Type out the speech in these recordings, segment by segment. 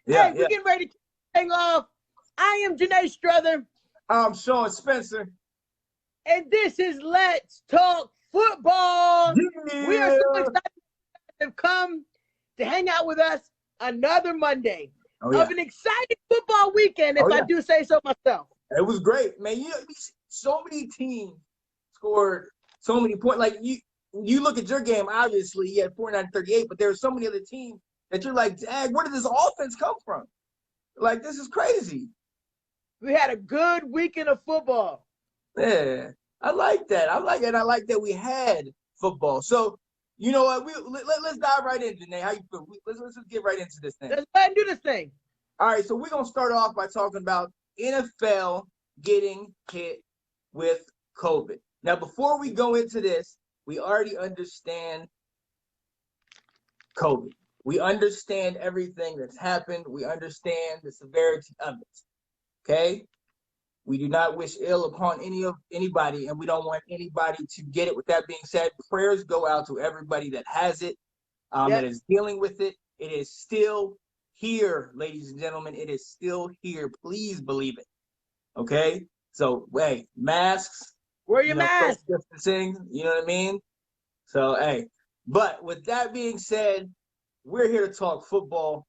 Yeah, Hey, we're yeah. getting ready to kick this thing off. I am Janae Strother, I'm Sean Spencer. and this is Let's Talk Football. We are so Yeah. excited to have come to hang out with us another Monday Oh of yeah. an exciting football weekend, Oh if I yeah. do say so myself. It was great, man. So many teams scored so many points. Like you look at your game. Obviously, you had 49-38, but there are so many other teams that you're like, dang, where did this offense come from? Like, this is crazy. We had a good weekend of football. Yeah, I like that. I like it. I like that we had football. So, you know what? Let's dive right in, Janae. How you feel? Let's just get right into this thing. Let's go ahead and do this thing. All right, so we're gonna start off by talking about NFL getting hit with COVID. Now, before we go into this, we already understand COVID. We understand everything that's happened. We understand the severity of it. Okay? We do not wish ill upon anybody, and we don't want anybody to get it. With that being said, prayers go out to everybody that has it, that is dealing with it. It is still here, ladies and gentlemen. It is still here. Please believe it. Okay? So, hey, masks, Wear your social mask. distancing, you know what I mean? So, hey. But with that being said, we're here to talk football.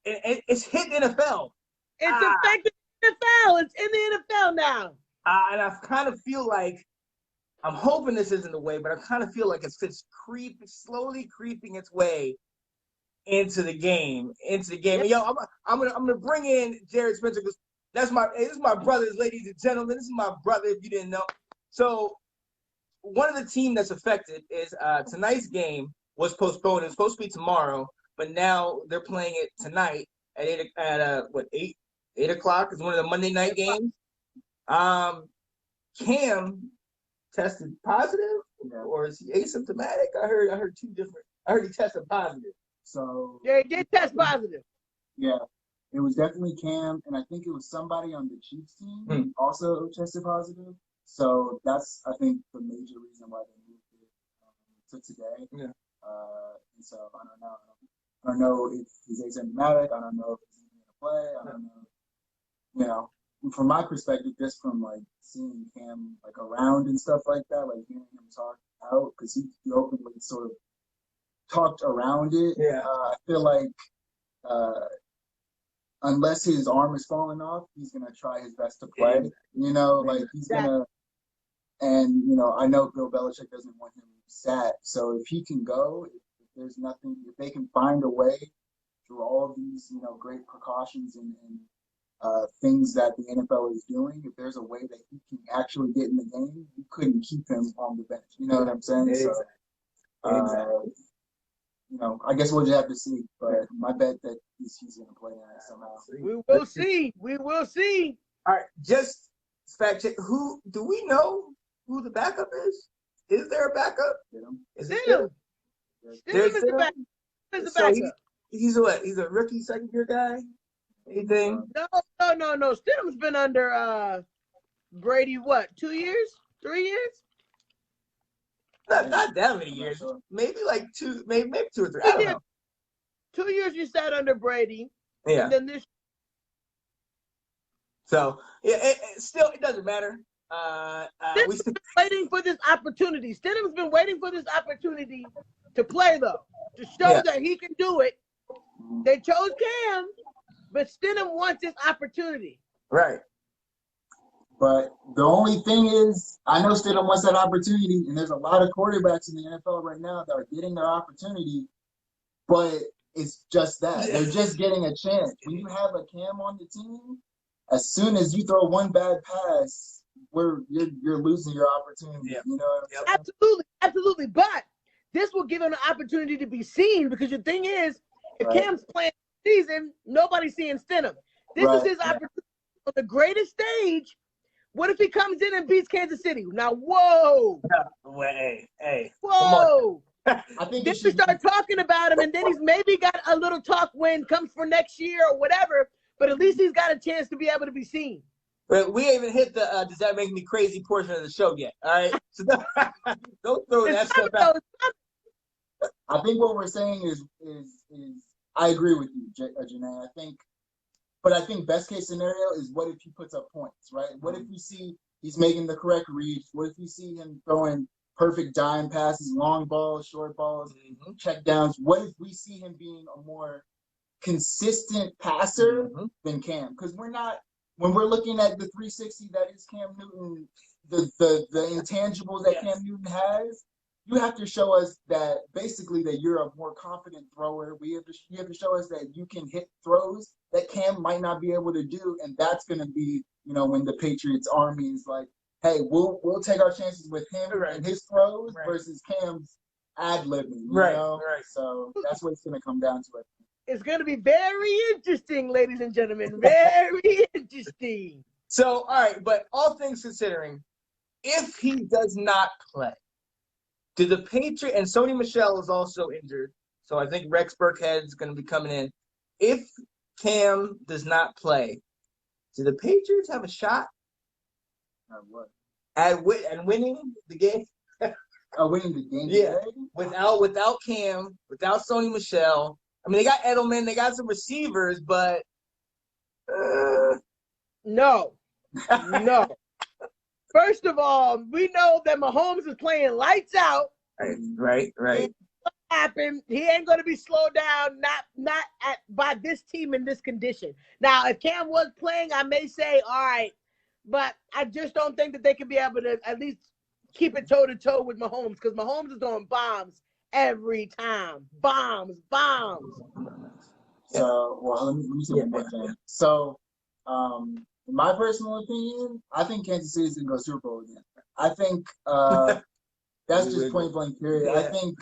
It's hit NFL. It's affecting the NFL. It's in the NFL now. And I kind of feel like, I'm hoping this isn't the way, but I kind of feel like it's slowly creeping its way into the game. Yep. And yo, I'm gonna bring in Jared Spencer because this is my brother, ladies and gentlemen. This is my brother. If you didn't know, so one of the team that's affected is tonight's game was postponed. It was supposed to be tomorrow, but now they're playing it tonight at 8 o'clock. It's one of the Monday night games. Cam tested positive, or is he asymptomatic? I heard two different. I heard he tested positive. So Yeah, he did test positive. Yeah, it was definitely Cam, and I think it was somebody on the Chiefs team also tested positive. So that's, I think, the major reason why they moved it to today. Yeah. And so I don't know. I don't know if he's asymptomatic. I don't know if he's going to play. I don't know. You know, from my perspective, just from like seeing him like around and stuff like that, like hearing him talk out, because he openly sort of talked around it. Yeah. I feel like unless his arm is falling off, he's gonna try his best to play. You know, like he's gonna. And you know, I know Bill Belichick doesn't want him sat. So if he can go, if there's nothing, if they can find a way through all of these, great precautions and things that the NFL is doing, if there's a way that he can actually get in the game, you couldn't keep him on the bench. You know what I'm saying? Exactly. So, Exactly. I guess we'll just have to see. But my bet that he's going to play somehow. We will see. We will see. All right, just fact check. Who do we know who the backup is? Is there a backup? Is it Stidham. Stidham is the backup. So he's what? He's a rookie second year guy? Anything? No. Stidham's been under Brady, what, 2 years? 3 years? Not that many years. Maybe like two, maybe 2 or 3. I don't know. 2 years you sat under Brady. Yeah. And then this. So yeah, it doesn't matter. We're waiting for this opportunity. Stidham's been waiting for this opportunity to play, though, to show that he can do it. They chose Cam, but Stidham wants this opportunity. Right. But the only thing is, I know Stidham wants that opportunity, and there's a lot of quarterbacks in the NFL right now that are getting their opportunity, but it's just that. They're just getting a chance. When you have a Cam on the team, as soon as you throw one bad pass, you're losing your opportunity. Yep. You know what I'm saying? Absolutely. But this will give him an opportunity to be seen, because the thing is, if Cam's playing the season, nobody's seeing Stidham. This is his opportunity on the greatest stage. What if he comes in and beats Kansas City? Now, whoa. Hey. Whoa. I think then we start talking about him, and then he's maybe got a little talk when comes for next year or whatever, but at least he's got a chance to be able to be seen. But we ain't even hit the does that make me crazy portion of the show yet, all right? So don't throw that stuff out. I think what we're saying is I agree with you, Janae. I think best case scenario is what if he puts up points, right? What if we see he's making the correct reads? What if we see him throwing perfect dime passes, long balls, short balls, check downs? What if we see him being a more consistent passer than Cam? Because when we're looking at the 360 that is Cam Newton, the intangibles that Cam Newton has, you have to show us that basically that you're a more confident thrower. You have to show us that you can hit throws that Cam might not be able to do, and that's going to be, when the Patriots army is like, hey, we'll take our chances with him and his throws versus Cam's ad-libbing, know? Right. So that's what it's going to come down to. It's going to be very interesting, ladies and gentlemen. Very interesting. So, all right, but all things considering, if he does not play, do the Patriots, and Sony Michel is also injured, so I think Rex Burkhead is going to be coming in. If Cam does not play, do the Patriots have a shot at winning the game? Winning the game? Yeah. Without Cam, without Sony Michel. I mean, they got Edelman, they got some receivers, but no. First of all, we know that Mahomes is playing lights out. Right. Happen. He ain't going to be slowed down, not by this team in this condition. Now, if Cam was playing, I may say, all right, but I just don't think that they can be able to at least keep it toe-to-toe with Mahomes, because Mahomes is throwing bombs every time. Bombs. So, let me say one more thing. So, in my personal opinion, I think Kansas City's going to go Super Bowl again. I think that's just point blank period. I think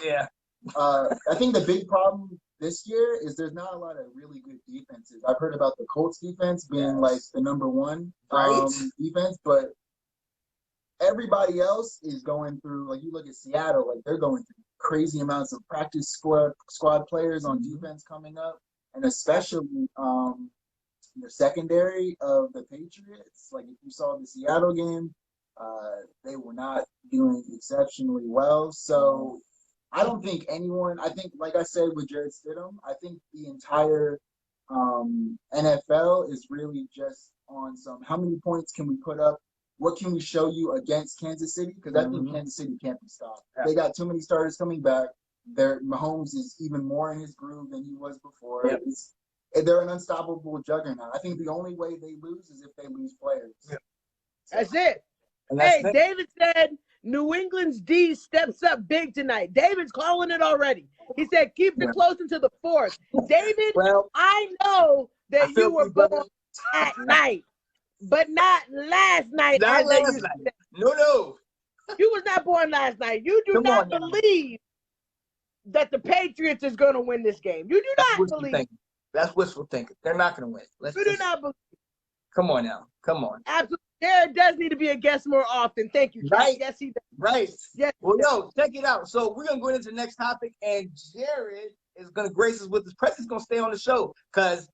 the big problem this year is there's not a lot of really good defenses. I've heard about the Colts defense being like the number one defense, but everybody else is going through, like you look at Seattle, like they're going through crazy amounts of practice squad players on defense coming up, and especially the secondary of the Patriots. Like if you saw the Seattle game, they were not doing exceptionally well. So I don't think I think, like I said with Jarrett Stidham, I think the entire NFL is really just on how many points can we put up? What can we show you against Kansas City? Because I think Kansas City can't be stopped. Yeah. They got too many starters coming back. Mahomes is even more in his groove than he was before. Yep. They're an unstoppable juggernaut. I think the only way they lose is if they lose players. Yep. That's it. David said New England's D steps up big tonight. David's calling it already. He said keep it close into the fourth. David, I know that you were born at night, but not last night. Not last night. No. You was not born last night. You do not believe that the Patriots is going to win this game. You do not believe. That's wishful thinking. They're not going to win. You do not believe. Come on now. Come on. Absolutely. Jared does need to be a guest more often. Thank you, Charles. Right. Yes, he does. Right. Yes. Well, check it out. So we're going to go into the next topic, and Jared is going to grace us with his presence. He's going to stay on the show because,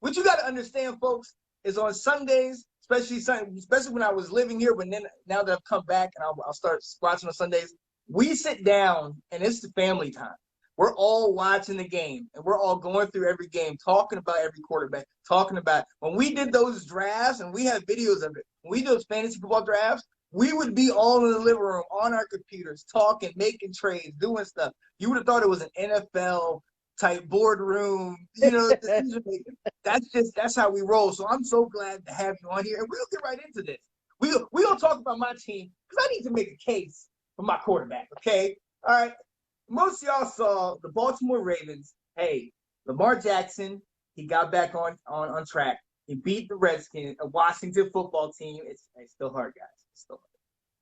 what you got to understand, folks, is on Sundays, especially when I was living here, but then now that I've come back and I'll start watching on Sundays, we sit down, and it's the family time. We're all watching the game, and we're all going through every game, talking about every quarterback, talking about when we did those drafts, and we have videos of it. When we did those fantasy football drafts, we would be all in the living room on our computers, talking, making trades, doing stuff. You would have thought it was an NFL type boardroom, That's how we roll. So I'm so glad to have you on here, and we'll get right into this. We'll talk about my team because I need to make a case for my quarterback. Okay, all right. Most of y'all saw the Baltimore Ravens. Hey, Lamar Jackson, he got back on track. He beat the Redskins, a Washington football team. It's still hard, guys. It's still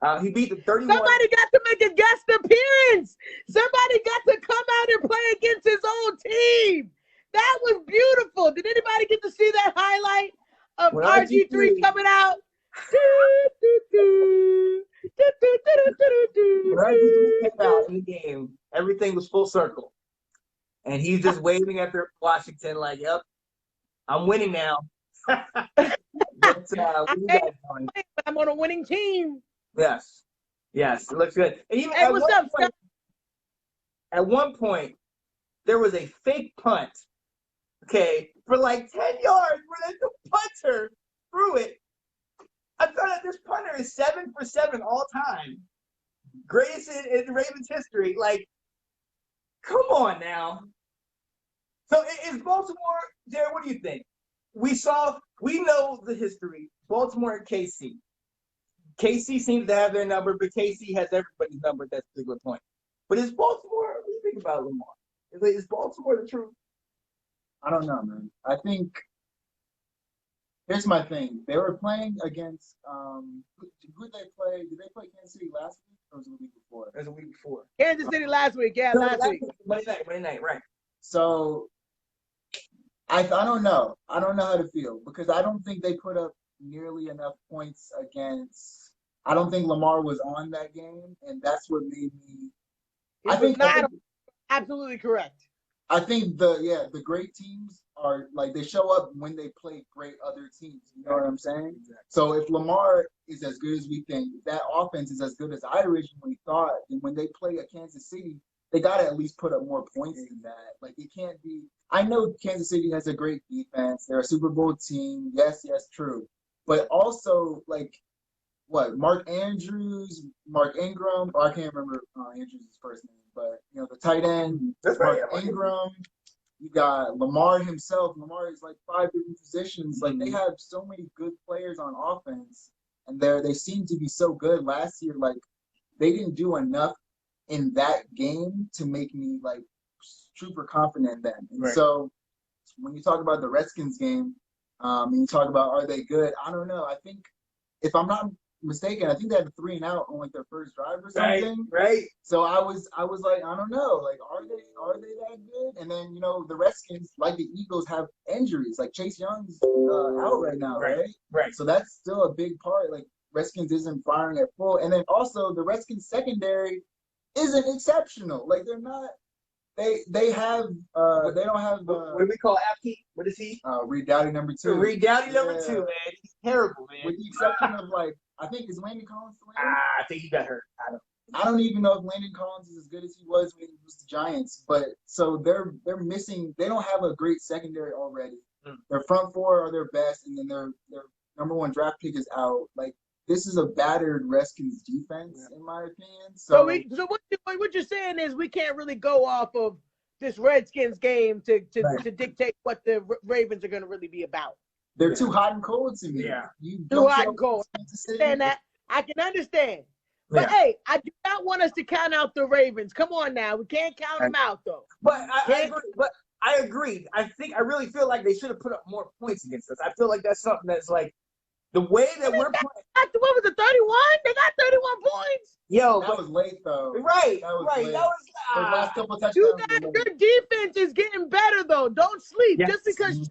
hard. He beat the 31. Somebody got to make a guest appearance. Somebody got to come out and play against his own team. That was beautiful. Did anybody get to see that highlight of RG3 coming out? When RG3 came out in the game, everything was full circle. And he's just waving at Washington like, yep, I'm winning now. But I'm on a winning team. Yes, it looks good. And even what's up, Scott? At one point, there was a fake punt, okay, for like 10 yards where the punter threw it. I thought that this punter is 7 for 7 all time. Greatest in Ravens history. Like, come on now. So is Baltimore, Jared, what do you think? We know the history. Baltimore and KC. KC seems to have their number, but KC has everybody's number at that particular point. But is Baltimore, what do you think about Lamar? Is Baltimore the truth? I don't know, man. I think here's my thing. They were playing against who did they play? Did they play Kansas City last week or was it the week before? It was a week before. Kansas City last week, yeah, last week. Monday night, right. So I don't know. I don't know how to feel because I don't think they put up nearly enough points against. I don't think Lamar was on that game, and that's what made me. I think absolutely correct. I think the great teams are like they show up when they play great other teams. You know what I'm saying? Exactly. So if Lamar is as good as we think, that offense is as good as I originally thought, then when they play at Kansas City, they gotta at least put up more points than that. Like it can't be. I know Kansas City has a great defense. They're a Super Bowl team. Yes, true. But also like what Mark Andrews, Mark Ingram, or I can't remember Andrews' first name, but the tight end, Mark Ingram. You got Lamar himself. Lamar is like 5 different positions. Like they have so many good players on offense, and they seem to be so good. Last year, like they didn't do enough in that game to make me like super confident in them. And so when you talk about the Redskins game, and you talk about are they good? I don't know. I think if I'm not mistaken, I think they had a 3-and-out on like their first drive or something. Right. So I was like, I don't know, like are they that good? And then the Redskins, like the Eagles, have injuries. Like Chase Young's out right now, right? Right. So that's still a big part. Like Redskins isn't firing at full, and then also the Redskins secondary isn't exceptional. Like they're not. They don't have. What do we call Apke? What is he? Reed Dowdy number 2. Reed Dowdy number 2, man. He's terrible, man. With the exception of like, I think is Landon Collins still in? I think he got hurt. I don't even know if Landon Collins is as good as he was when he was the Giants. But so they're missing. They don't have a great secondary already. Their front four are their best, and then their number 1 draft pick is out. Like this is a battered Redskins defense, in my opinion. So what you're saying is we can't really go off of this Redskins game to dictate what the Ravens are going to really be about. They're too hot and cold to me. Yeah, too hot and cold. I understand that. I can understand. But hey, I do not want us to count out the Ravens. Come on now, we can't count them out though. But I agree. I really feel like they should have put up more points against us. I feel like that's something that's like the way that we're playing. What was it, 31? They got 31 points. That was late though. Right. Late. That was the last couple touchdowns. Your defense is getting better though. Don't sleep. Yes. Just because you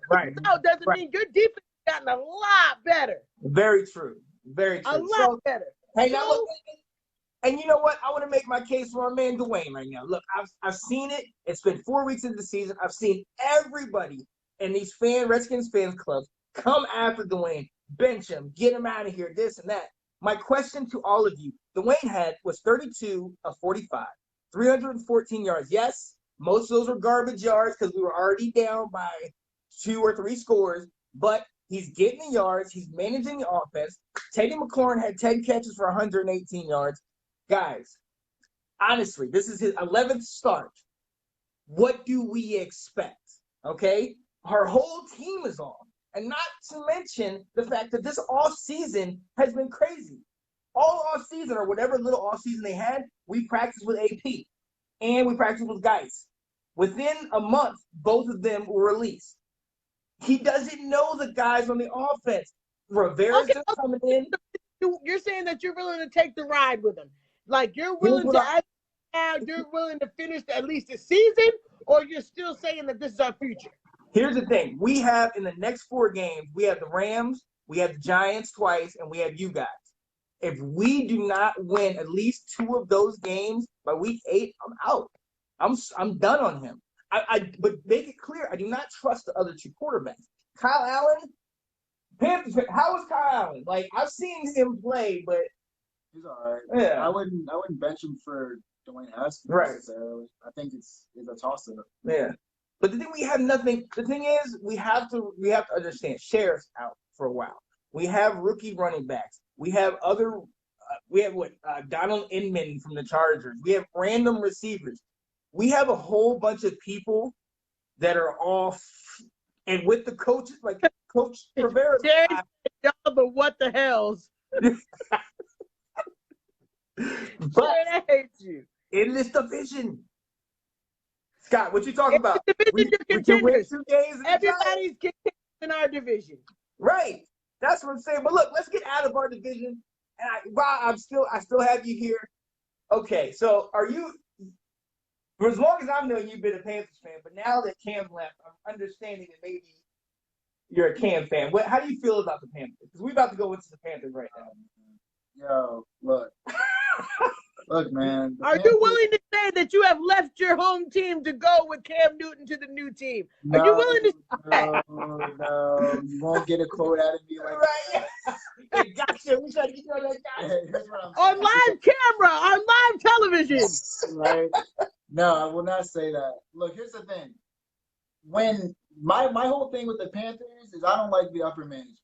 out doesn't mean your defense has gotten a lot better. Very true. Very true. A lot better. Hey, now look, and you know what? I want to make my case for our man Dwayne right now. Look, I've seen it. It's been 4 weeks into the season. I've seen everybody in these Redskins fans clubs come after Dwayne, bench him, get him out of here, this and that. My question to all of you, Dwayne was 32 of 45, 314 yards. Yes, most of those were garbage yards because we were already down by 2 or 3 scores, but he's getting the yards. He's managing the offense. Teddy McLaurin had 10 catches for 118 yards. Guys, honestly, this is his 11th start. What do we expect? Okay? Our whole team is on. And not to mention the fact that this offseason has been crazy. All offseason, or whatever little offseason they had, we practiced with AP. And we practiced with Geis. Within a month, both of them were released. He doesn't know the guys on the offense. Rivera's just coming in. You're saying that you're willing to take the ride with him. Like you're willing you're willing to finish at least the season, or you're still saying that this is our future? Here's the thing. We have in the next 4 games, we have the Rams, we have the Giants twice, and we have you guys. If we do not win at least 2 of those games by week 8, I'm out. I'm done on him. But make it clear, I do not trust the other 2 quarterbacks. Kyle Allen, Panthers, how is Kyle Allen? Like I've seen him play, but he's all right. Yeah. I wouldn't bench him for Dwayne Haskins Right. necessarily. I think it's a toss-up. Yeah. But the thing we have nothing. The thing is, we have to understand. Sheriff's out for a while. We have rookie running backs. We have other. We have Donald Inman from the Chargers. We have random receivers. We have a whole bunch of people that are off, and with the coaches like Coach Rivera. Y'all the what the hells. But I hate you. In this division, Scott, what you talking about? We can win 2 games. Everybody's in our division. Right. That's what I'm saying. But look, let's get out of our division. And I still have you here. Okay, so are you? For as long as I've known you've been a Panthers fan, but now that Cam left, I'm understanding that maybe you're a Cam fan. How do you feel about the Panthers? Because we're about to go into the Panthers right now. Yo, look. Look, man. Are you willing to say that you have left your home team to go with Cam Newton to the new team? Are you willing to say that? No, you won't get a quote out of me like that. Right. Gotcha. We try to get you on that guy. On live camera, on live television. Right. No, I will not say that. Look, here's the thing. When my whole thing with the Panthers is I don't like the upper management.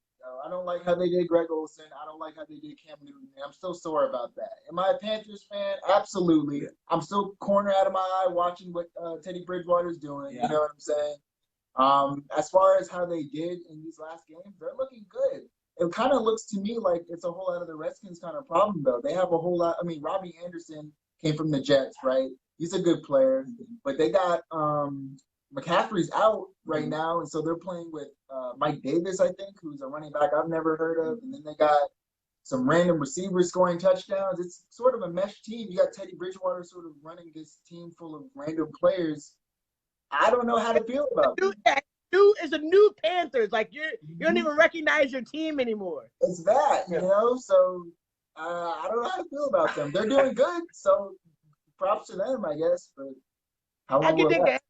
I don't like how they did Greg Olsen. I don't like how they did Cam Newton. I'm still sore about that. Am I a Panthers fan? Absolutely. I'm still corner out of my eye watching what Teddy Bridgewater's doing. Yeah. You know what I'm saying? As far as how they did in these last games, they're looking good. It kind of looks to me like it's a whole lot of the Redskins kind of problem, though. They have a whole lot. I mean, Robbie Anderson came from the Jets, right? He's a good player. But they got McCaffrey's out right now, and so they're playing with Mike Davis, I think, who's a running back I've never heard of. And then they got some random receivers scoring touchdowns. It's sort of a mesh team. You got Teddy Bridgewater sort of running this team full of random players. I don't know how to feel about it. It's a new Panthers. Like you don't even recognize your team anymore. It's that, you know. So I don't know how to feel about them. They're doing good, so props to them, I guess. But how long will that?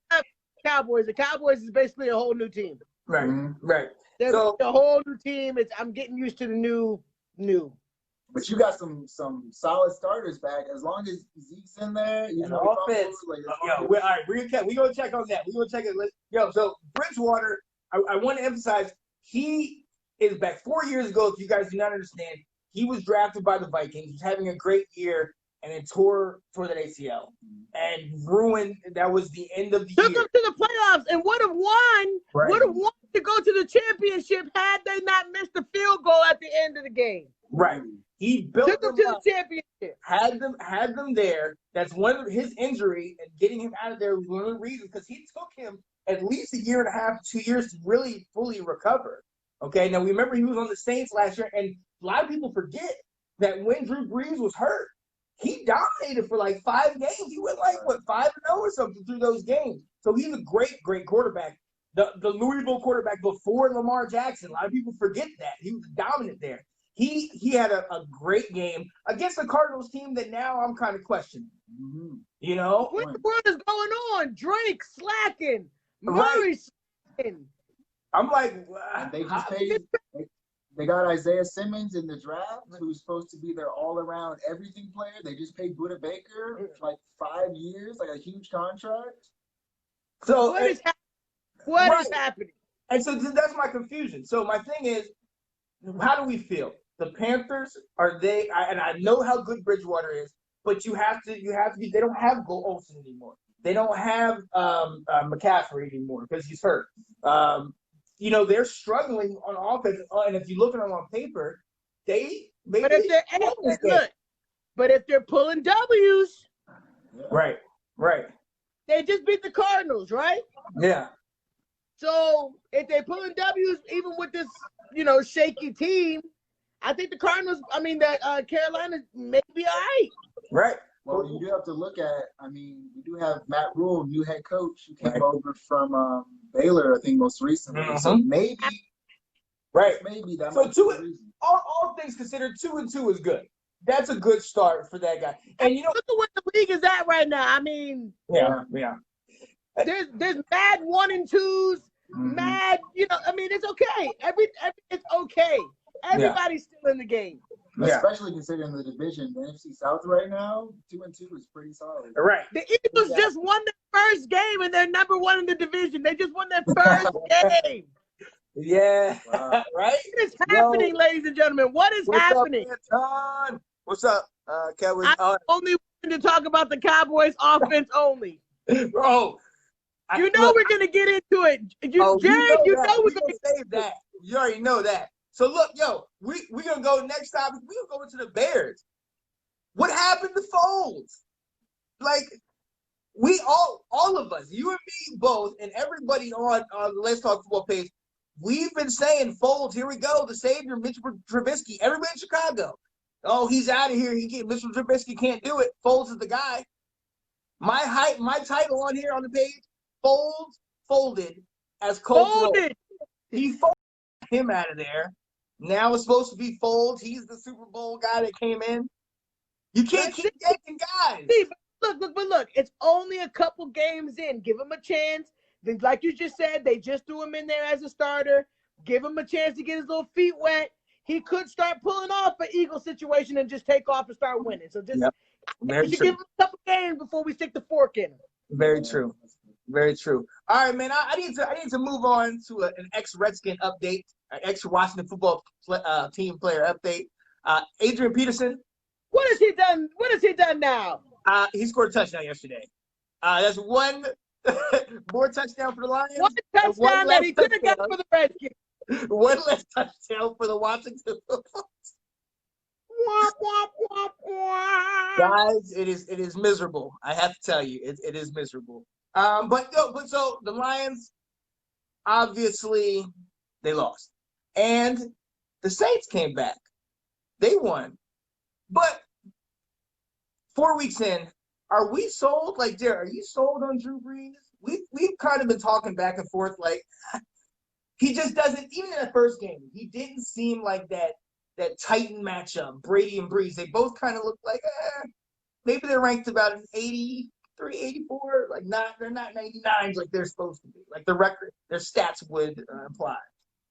Cowboys. The Cowboys is basically a whole new team. Right, right. They're a whole new team. I'm getting used to the new. But you got some solid starters back. As long as Zeke's in there, you know, offense. All right, we're gonna check on that. We're gonna check it. Yo, so Bridgewater, I want to emphasize he is back 4 years ago. If you guys do not understand, he was drafted by the Vikings. He's having a great year. And then tore that ACL and ruined. That was the end of the year. Took them to the playoffs and would have won. Right. Would have won to go to the championship had they not missed the field goal at the end of the game. Right. He built took them to the championship. Had them there. That's one of his injury and getting him out of there was one of the reasons because he took him at least a year and a half, 2 years to really fully recover. Okay. Now remember he was on the Saints last year, and a lot of people forget that when Drew Brees was hurt, he dominated for like 5 games. He went like, 5-0 or something through those games. So he's a great, great quarterback. The Louisville quarterback before Lamar Jackson. A lot of people forget that. He was dominant there. He had a great game against the Cardinals team that now I'm kind of questioning. Mm-hmm. You know? What the world is going on? Drake slacking. Murray slacking. I'm like, they just paid. They got Isaiah Simmons in the draft, who's supposed to be their all-around everything player. They just paid Budda Baker for like 5 years, like a huge contract. So what is happening? And so that's my confusion. So my thing is, how do we feel? The Panthers, are they? And I know how good Bridgewater is, but you have to. They don't have Olsen anymore. They don't have McCaffrey anymore because he's hurt. You know, they're struggling on offense. And if you look at them on paper, they maybe. But if they're pulling W's. Right. They just beat the Cardinals, right? Yeah. So if they're pulling W's, even with this, shaky team, I think the Cardinals, Carolina may be all right. Right. Well, you do have to look at, we do have Matt Rule, new head coach, who came over from Baylor, I think, most recently. Mm-hmm. So maybe that might be the reason. All things considered, 2-2 is good. That's a good start for that guy. And look at what the league is at right now. Yeah. There's mad 1 and 2s, mad. It's okay. It's okay. Everybody's still in the game. especially considering the division. The NFC South right now, 2-2 is pretty solid. Right. The Eagles just won their first game and they're number one in the division. They just won their first game. Yeah. Wow. Right? What is happening, ladies and gentlemen? What is happening? Up, what's up, Kevin? I only wanted to talk about the Cowboys offense only. Bro. We're going to get into it. Jared, you know we're going to save that. You already know that. So look, we're going to go next time. We're going to go into the Bears. What happened to Foles? Like, we all of us, you and me both, and everybody on the Let's Talk Football page, we've been saying Foles, here we go, the savior, Mitch Trubisky. Everybody in Chicago. Oh, he's out of here. Mr. Trubisky can't do it. Foles is the guy. My title on here on the page, Foles folded as Colts. Folded. He folded him out of there. Now it's supposed to be Foles. He's the Super Bowl guy that came in. You can't keep taking guys. See, but look, it's only a couple games in. Give him a chance. Like you just said, they just threw him in there as a starter. Give him a chance to get his little feet wet. He could start pulling off an Eagle situation and just take off and start winning. So just we should give him a couple games before we stick the fork in him. Very true. Very true. All right, man. I need to move on to an ex-Redskin update, an ex-Washington football team player update. Adrian Peterson. What has he done? What has he done now? He scored a touchdown yesterday. That's one more touchdown for the Lions. One touchdown that he could have got for the Redskins. One less touchdown for the Washington football. Guys, it is miserable. I have to tell you, it is miserable. But so the Lions, obviously, they lost, and the Saints came back. They won, but 4 weeks in, are we sold? Like, Jared, are you sold on Drew Brees? We've kind of been talking back and forth. Like, he just doesn't. Even in the first game, he didn't seem like that Titan matchup. Brady and Brees, they both kind of look like maybe they're ranked about an 83, 84. Like, they're not 99s like they're supposed to be. Like the record, their stats would imply.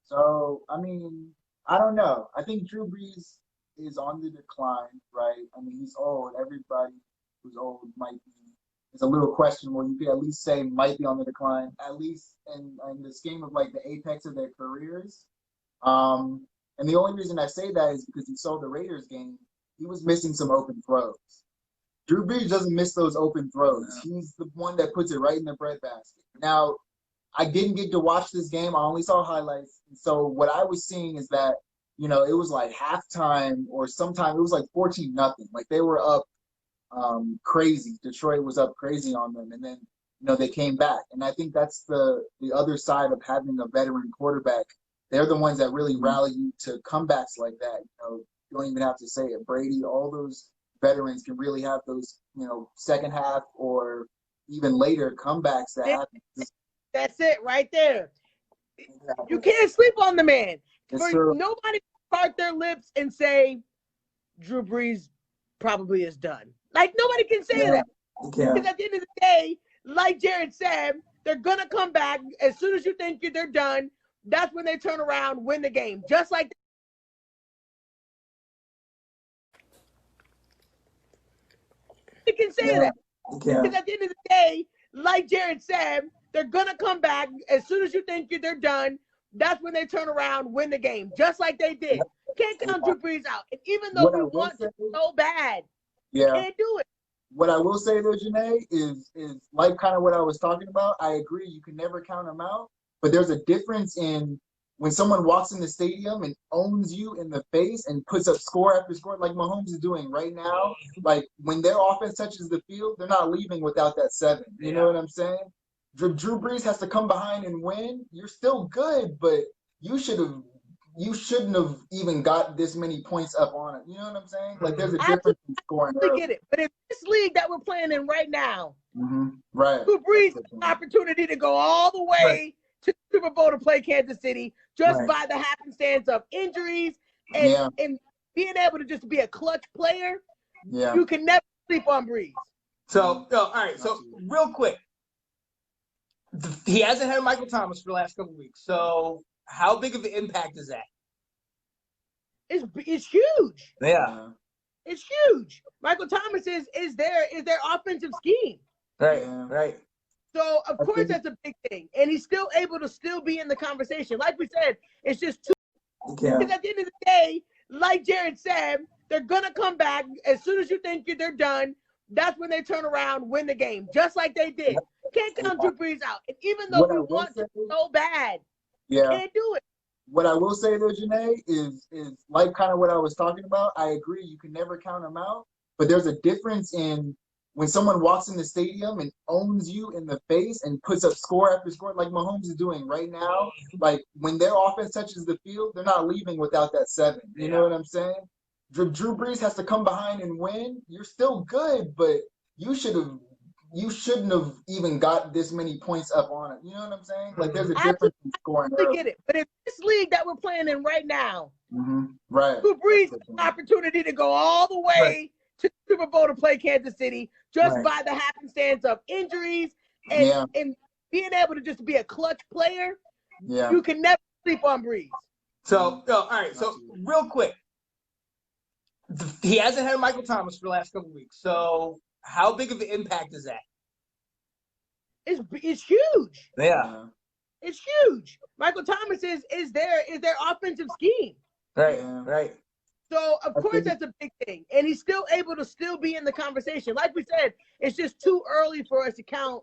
So I mean, I don't know. I think Drew Brees is on the decline, right? I mean, he's old. Everybody who's old might be. It's a little questionable. You could at least say might be on the decline, at least in the scheme of like the apex of their careers. And the only reason I say that is because you saw the Raiders game. He was missing some open throws. Drew Brees doesn't miss those open throws. He's the one that puts it right in the breadbasket. Now, I didn't get to watch this game. I only saw highlights. So what I was seeing is that, it was like halftime or sometime it was like 14-0. Like they were up crazy. Detroit was up crazy on them. And then, they came back. And I think that's the other side of having a veteran quarterback. They're the ones that really rally you to comebacks like that. You don't even have to say it. Brady, all those veterans can really have those, second half or even later comebacks that happen. That's it right there. You can't sleep on the man. Nobody can part their lips and say Drew Brees probably is done. Like, nobody can say that. Yeah. Because at the end of the day, like Jared said, they're going to come back. As soon as you think they're done, that's when they turn around, win the game. Just like you can say that. Because at the end of the day, like Jared said, they're going to come back. As soon as you think they're done, that's when they turn around, win the game. Just like they did. Can't count Drew Brees out. And even though we want to so bad, you can't do it. What I will say though, Janae, is like kind of what I was talking about. I agree. You can never count them out. But there's a difference in when someone walks in the stadium and owns you in the face and puts up score after score, like Mahomes is doing right now. Like when their offense touches the field, they're not leaving without that 7. You know what I'm saying? Drew Brees has to come behind and win. You're still good, but you shouldn't have even got this many points up on it. You know what I'm saying? Like there's a difference in scoring. I get it. But in this league that we're playing in right now, right, Drew Brees has an opportunity to go all the way to the Super Bowl to play Kansas City just by the happenstance of injuries and being able to just be a clutch player. Yeah. You can never sleep on Brees. So, all right. So, real quick, he hasn't had Michael Thomas for the last couple of weeks. So, how big of an impact is that? It's huge. Yeah. It's huge. Michael Thomas is their offensive scheme. Right. Yeah. Right. So of course that's a big thing, and he's still able to still be in the conversation. Like we said, it's just too. Yeah. Because at the end of the day, like Jared said, they're gonna come back as soon as you think they're done. That's when they turn around, win the game, just like they did. Can't count Drew Brees out, and even though we want to so bad, can't do it. What I will say though, Janae, is like kind of what I was talking about. I agree, you can never count them out, but there's a difference in when someone walks in the stadium and owns you in the face and puts up score after score, like Mahomes is doing right now. Like when their offense touches the field, they're not leaving without that 7. You know what I'm saying? Drew Brees has to come behind and win. You're still good, but you shouldn't have even got this many points up on it. You know what I'm saying? Like there's a difference in scoring. I get it, but in this league that we're playing in right now, right, Drew Brees has an opportunity to go all the way to the Super Bowl to play Kansas City just by the happenstance of injuries and being able to just be a clutch player. Yeah, you can never sleep on Brees. So, all right. So, real quick, he hasn't had Michael Thomas for the last couple of weeks. So, how big of an impact is that? It's huge. Yeah, it's huge. Michael Thomas is their offensive scheme. Right, right. So of course that's a big thing, and he's still able to still be in the conversation. Like we said, it's just too early for us to count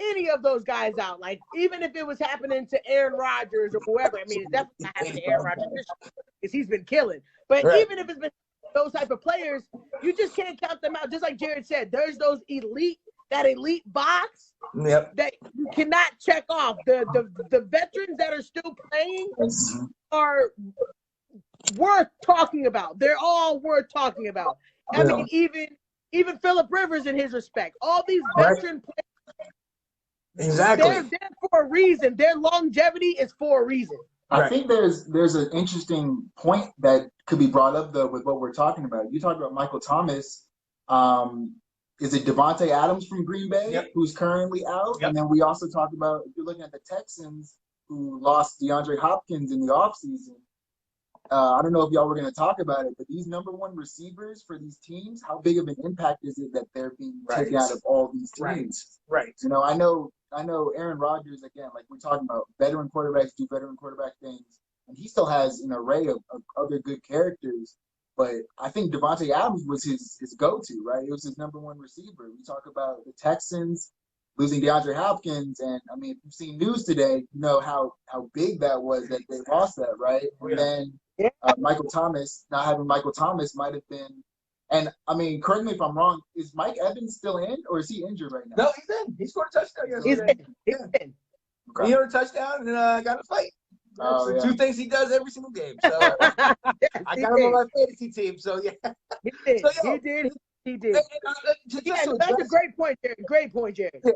any of those guys out. Like even if it was happening to Aaron Rodgers or whoever, I mean, it's definitely not happening to Aaron Rodgers because he's been killing. But even if it's been those type of players, you just can't count them out. Just like Jared said, there's that elite box that you cannot check off. The veterans that are still playing are worth talking about. They're all worth talking about. I mean, even Phillip Rivers in his respect. All these veteran players. Exactly. They're there for a reason. Their longevity is for a reason. I think there's an interesting point that could be brought up though with what we're talking about. You talked about Michael Thomas. Is it Devontae Adams from Green Bay who's currently out? And then we also talked about, if you're looking at the Texans who lost DeAndre Hopkins in the offseason. I don't know if y'all were going to talk about it, but these number 1 receivers for these teams, how big of an impact is it that they're being taken out of all these teams? Right. You know, I know Aaron Rodgers, again, like we're talking about, veteran quarterbacks do veteran quarterback things, and he still has an array of other good characters. But I think Devontae Adams was his go-to, right? It was his number 1 receiver. We talk about the Texans losing DeAndre Hopkins, and I mean, if you've seen news today, you know how big that was that they lost that, right? And then Michael Thomas, not having Michael Thomas might have been, and I mean, correct me if I'm wrong, is Mike Evans still in or is he injured right now? No, he's in. He scored a touchdown yesterday. He's in. Okay. He earned a touchdown and got a fight. Oh, so 2 things he does every single game. So I got him on my fantasy team. So He did. So, he did. That's a great point, Jared. Great point, Jared. Yeah.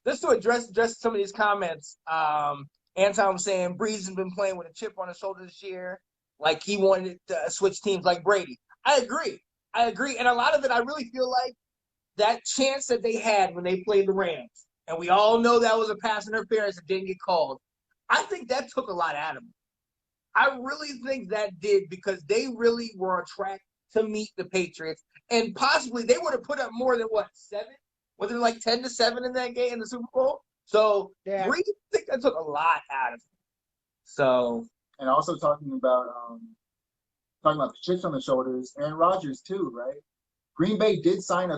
Just to address some of these comments, Anton was saying Brees has been playing with a chip on his shoulder this year, like he wanted to switch teams like Brady. I agree. And a lot of it, I really feel like that chance that they had when they played the Rams, and we all know that was a pass interference that didn't get called. I think that took a lot out of them. I really think that did, because they really were on track to meet the Patriots, and possibly they would have put up more than 7? Was it like 10-7 in that game in the Super Bowl? So I think that took a lot out of them. So, and also talking about chips on the shoulders, Aaron Rodgers too, right? Green Bay did sign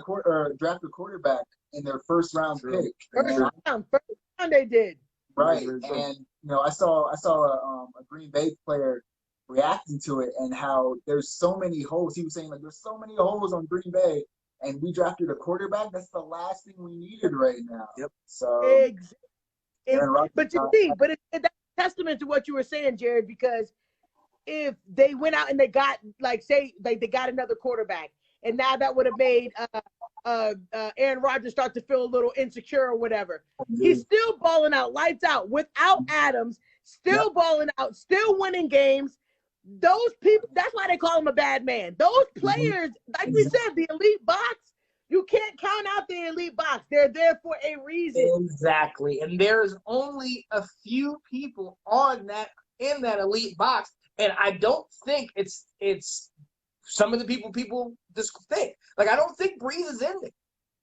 draft a quarterback in their first round pick. First round they did. Right, and I saw a Green Bay player reacting to it and how there's so many holes. He was saying like there's so many holes on Green Bay, and we drafted a quarterback. That's the last thing we needed right now. Yep. So, but you see, but that's a testament to what you were saying, Jared. Because if they went out and they got they got another quarterback, and now that would have made Aaron Rodgers start to feel a little insecure or whatever. He's still balling out, lights out, without Adams, still balling out, still winning games. Those people, that's why they call him a bad man. Those players, like we said, the elite box, you can't count out the elite box. They're there for a reason. Exactly. And there's only a few people in that elite box. And I don't think it's some of the people just think. Like, I don't think Breeze is in it.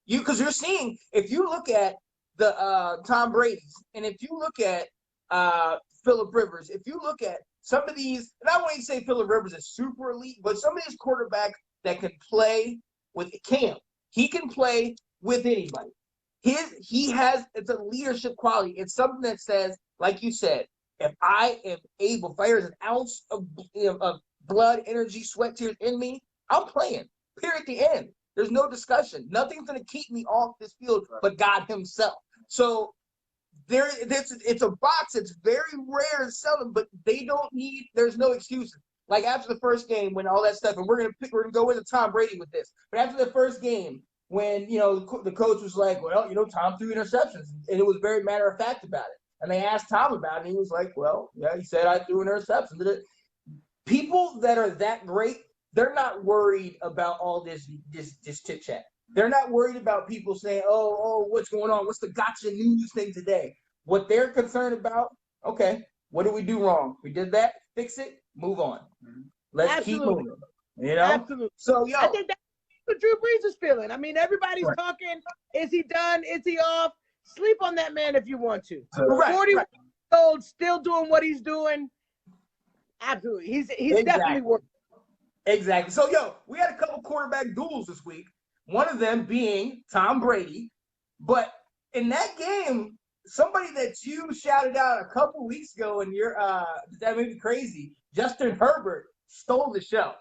Because you're seeing, if you look at the Tom Brady's, and if you look at Phillip Rivers, if you look at some of these, and I won't say Phillip Rivers is super elite, but some of these quarterbacks that can play with Cam, he can play with anybody. It's a leadership quality. It's something that says, like you said, if I am able, if there's an ounce of blood, energy, sweat, tears in me, I'm playing. Period. At the end. There's no discussion. Nothing's going to keep me off this field but God himself. So it's a box. It's very rare and seldom, but there's no excuses. Like after the first game, when all that stuff, and we're gonna go into Tom Brady with this. But after the first game, when the coach was like, well, Tom threw interceptions, and it was very matter of fact about it. And they asked Tom about it, and he was like, well, yeah, he said I threw an interception. People that are that great, they're not worried about all this chit chat. They're not worried about people saying, oh, what's going on? What's the gotcha news thing today? What they're concerned about, okay, what did we do wrong? We did that, fix it, move on. Let's keep moving. Absolutely. So, I think that's what Drew Brees is feeling. I mean, everybody's talking. Is he done? Is he off? Sleep on that man if you want to. 40 years old, still doing what he's doing. Absolutely. He's definitely working. Exactly. So, we had a couple quarterback duels this week. One of them being Tom Brady. But in that game, somebody that you shouted out a couple weeks ago, and that made me crazy, Justin Herbert stole the show.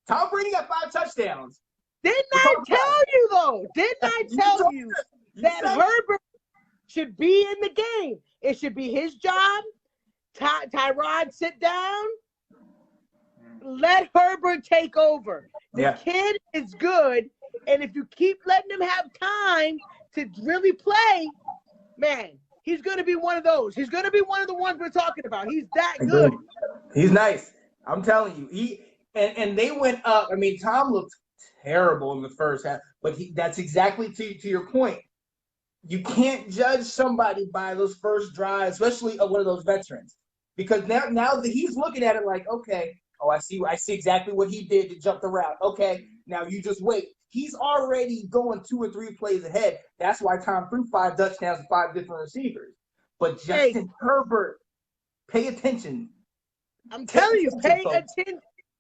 Tom Brady got 5 touchdowns. Didn't I tell you, though? Didn't I tell you that Herbert should be in the game? It should be his job. Tyrod, sit down. Let Herbert take over. The kid is good, and if you keep letting him have time to really play, man, he's going to be one of those. He's going to be one of the ones we're talking about. He's that good. He's nice. I'm telling you. And they went up. I mean, Tom looked terrible in the first half, but that's exactly to your point. You can't judge somebody by those first drives, especially one of those veterans, because now that he's looking at it like, okay, I see exactly what he did to jump the route. Okay, now you just wait. He's already going 2 or 3 plays ahead. That's why Tom threw 5 touchdowns to 5 different receivers. But Justin Herbert, pay attention. I'm telling you, pay attention.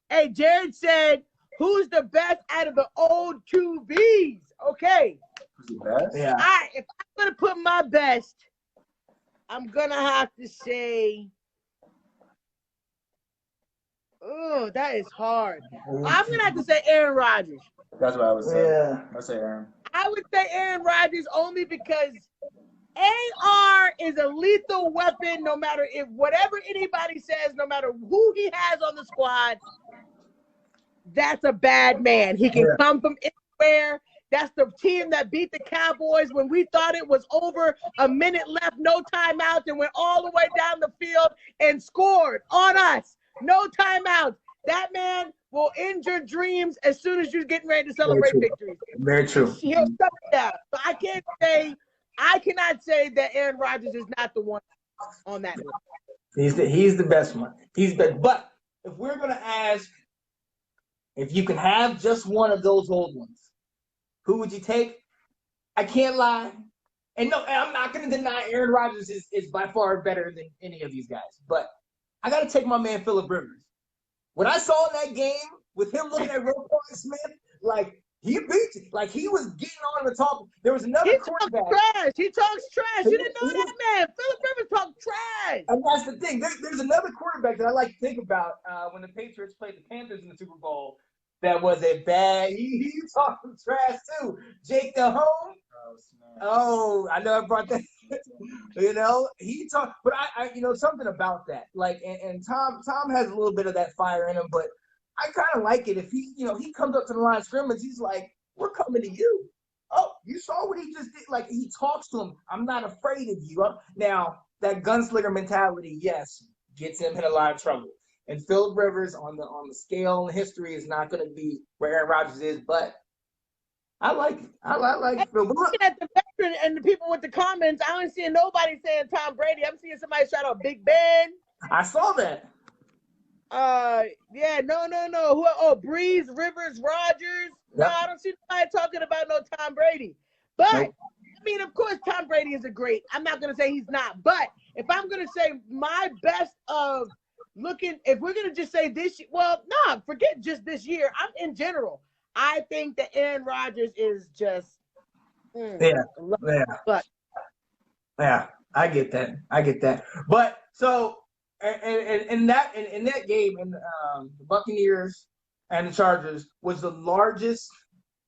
Hey, Jared said, who's the best out of the old QBs? Okay. Who's the best? Yeah. All right, if I'm going to put my best, I'm going to have to say, oh, that is hard. I'm going to have to say Aaron Rodgers. That's what I would say. Yeah. I'd say Aaron. I would say Aaron Rodgers only because AR is a lethal weapon no matter whatever anybody says, no matter who he has on the squad, that's a bad man. He can come from anywhere. That's the team that beat the Cowboys when we thought it was over, a minute left, no timeouts, and went all the way down the field and scored on us. No timeouts. That man will end your dreams as soon as you're getting ready to celebrate victories. Very true. He'll shut it down. So I cannot say that Aaron Rodgers is not the one on that list. He's the best one. But if we're gonna ask if you can have just one of those old ones, who would you take? I can't lie. And no, I'm not gonna deny Aaron Rodgers is by far better than any of these guys. But I gotta take my man Phillip Rivers. When I saw that game with him looking at Roquan Smith, like he beat you. Like he was getting on the top. There was another quarterback. He talks trash. You didn't know that, man. Phillip Rivers talks trash. And that's the thing. There's another quarterback that I like to think about when the Patriots played the Panthers in the Super Bowl. That was a bad. He talked some trash too. Jake Delhomme. Oh, I know I brought that. He talked, but I something about that. Like, and Tom has a little bit of that fire in him, but I kind of like it if he comes up to the line of scrimmage. He's like, "We're coming to you." Oh, you saw what he just did. Like he talks to him. I'm not afraid of you. Now that gunslinger mentality, yes, gets him in a lot of trouble. And Phillip Rivers on the scale and history is not going to be where Aaron Rodgers is, but I like it. I like Phil. Looking at the veteran and the people with the comments, I don't see nobody saying Tom Brady. I'm seeing somebody shout out Big Ben. I saw that. Yeah, no. Who? Oh, Breeze, Rivers, Rogers. No, Yep. I don't see nobody talking about no Tom Brady. But Nope. I mean, of course, Tom Brady is a great. I'm not gonna say he's not, but if I'm gonna say my best of looking, if we're gonna just say this, well, no, forget just this year. I'm in general. I think that Aaron Rodgers is just. Yeah. But Yeah. I get that. But so and in that game, and the Buccaneers and the Chargers was the largest.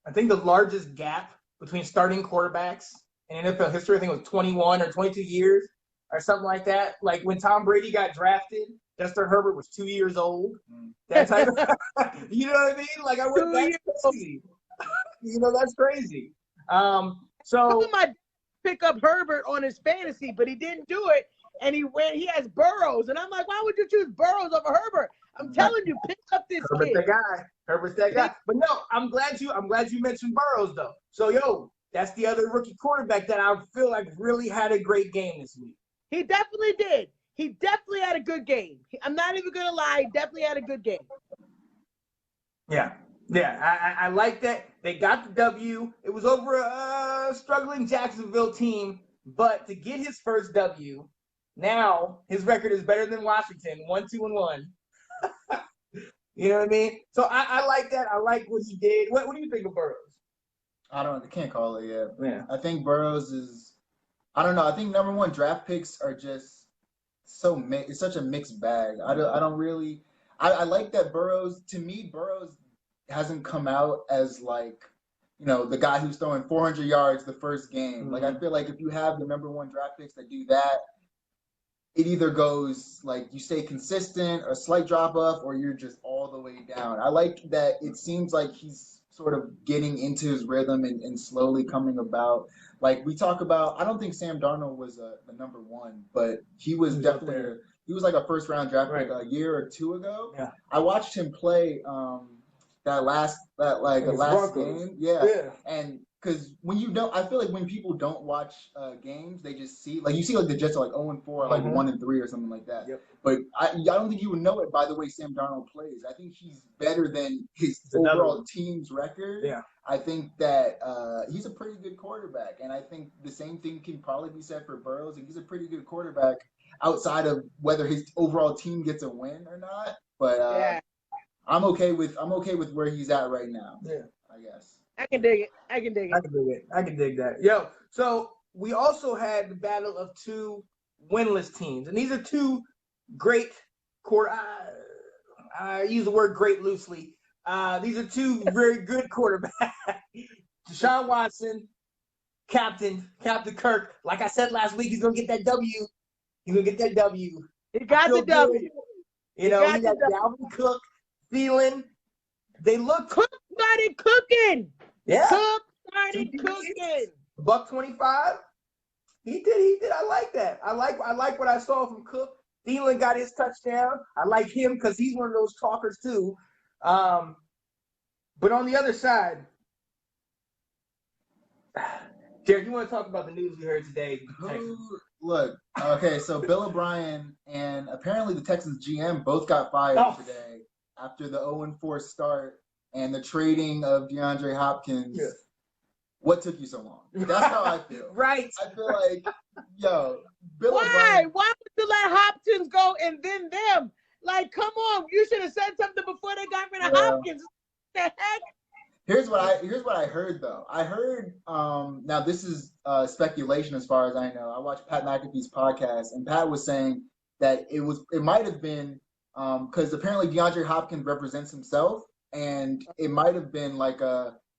I think the largest gap between starting quarterbacks in NFL history. I think it was 21 or 22 years or something like that. Like when Tom Brady got drafted, Justin Herbert was 2 years old. That type of, you know what I mean? Like that's crazy. That's crazy. So my pick up Herbert on his fantasy, but he didn't do it. And he has Burrows. And I'm like, why would you choose Burrows over Herbert? I'm telling you, pick up this Herbert's kid. Herbert's that guy. But no, I'm glad you mentioned Burrows though. So that's the other rookie quarterback that I feel like really had a great game this week. He definitely did. He definitely had a good game. I'm not even gonna lie, he definitely had a good game. Yeah. I like that. They got the W. It was over a struggling Jacksonville team, but to get his first W, now his record is better than Washington, 1-2-1. You know what I mean? So I like that. I like what he did. What do you think of Burrows? I can't call it yet. Yeah. I think Burrows is, I don't know. I think number one draft picks are just it's such a mixed bag. I don't really, I like that Burrows, to me, Burrows hasn't come out as like, the guy who's throwing 400 yards the first game. Mm-hmm. Like, I feel like if you have the number one draft picks that do that, it either goes like you stay consistent, a slight drop off, or you're just all the way down. I like that it seems like he's sort of getting into his rhythm and slowly coming about. Like we talk about, I don't think Sam Darnold was the number one, but he was definitely he was like a first round draft pick a year or two ago. Yeah. I watched him play that last game. Yeah. And because I feel like when people don't watch games, they just see like the Jets are like 0-4, like 1-3 or something like that. Yep. But I don't think you would know it by the way Sam Darnold plays. I think he's better than his overall team's record. Yeah. I think that he's a pretty good quarterback, and I think the same thing can probably be said for Burrows. And he's a pretty good quarterback outside of whether his overall team gets a win or not. But I'm okay with where he's at right now. Yeah, I guess. I can dig it. I can dig that. Yo, so we also had the battle of two winless teams, and these are two great I use the word great loosely. These are two very good quarterbacks. Deshaun Watson, Captain Kirk. Like I said last week, he's gonna get that W. He got the W. He got Dalvin Cook, Thielen. They look. Cook started cooking. Yeah. Cook started cooking. $125. He did. I like that. I like what I saw from Cook. Thielen got his touchdown. I like him because he's one of those talkers too. But on the other side, Jared, you want to talk about the news we heard today? Look, okay, so Bill O'Brien and apparently the Texans GM both got fired today after the 0-4 start and the trading of DeAndre Hopkins. Yeah. What took you so long? That's how I feel. Right. I feel like, Bill Why? O'Brien. Why would you let Hopkins go and then them? Like, come on, you should have said something before they got rid of Hopkins. What the heck? Here's what I heard though. I heard now this is speculation as far as I know. I watched Pat McAfee's podcast and Pat was saying that it might have been because apparently DeAndre Hopkins represents himself and it might have been like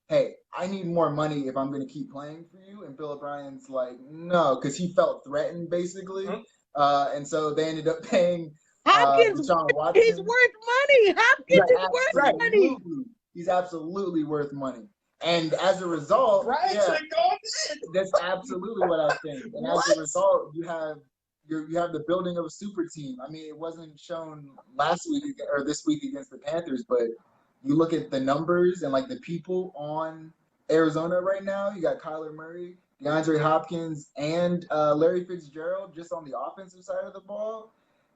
hey, I need more money if I'm going to keep playing for you. And Bill O'Brien's like, no, because he felt threatened basically. Mm-hmm. And so they ended up paying Hopkins. Deshaun Watson. He's worth money. Hopkins is worth money. He's absolutely worth money. And as a result, that's absolutely what I think. And as a result, you have the building of a super team. I mean, it wasn't shown last week or this week against the Panthers, but you look at the numbers and like the people on Arizona right now. You got Kyler Murray, DeAndre Hopkins, and Larry Fitzgerald just on the offensive side of the ball.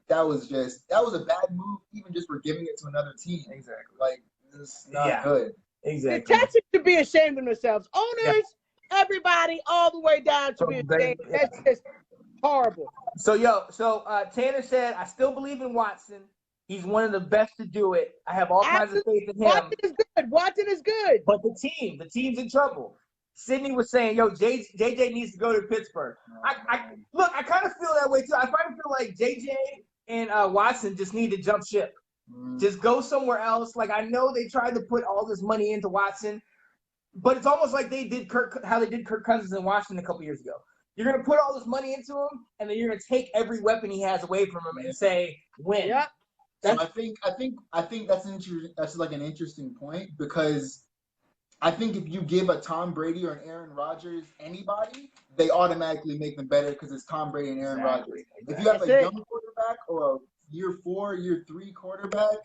that was a bad move, even just for giving it to another team. Exactly. Like, it's not good. Exactly. The Texans should be ashamed of themselves. Owners, everybody, all the way down to be ashamed. That's just horrible. So Tanner said, I still believe in Watson. He's one of the best to do it. I have all kinds of faith in him. Watson is good. Watson is good. But the team's in trouble. Sydney was saying, JJ needs to go to Pittsburgh. I kind of feel that way too. I kind of feel like JJ and Watson just need to jump ship. Just go somewhere else. Like, I know they tried to put all this money into Watson, but it's almost like they did how they did Kirk Cousins in Washington a couple years ago. You're going to put all this money into him, and then you're going to take every weapon he has away from him and say, win. Yep. So I think that's like an interesting point, because I think if you give a Tom Brady or an Aaron Rodgers anybody, they automatically make them better because it's Tom Brady and Aaron Rodgers. If you have a young quarterback or a year 4, year 3 quarterback,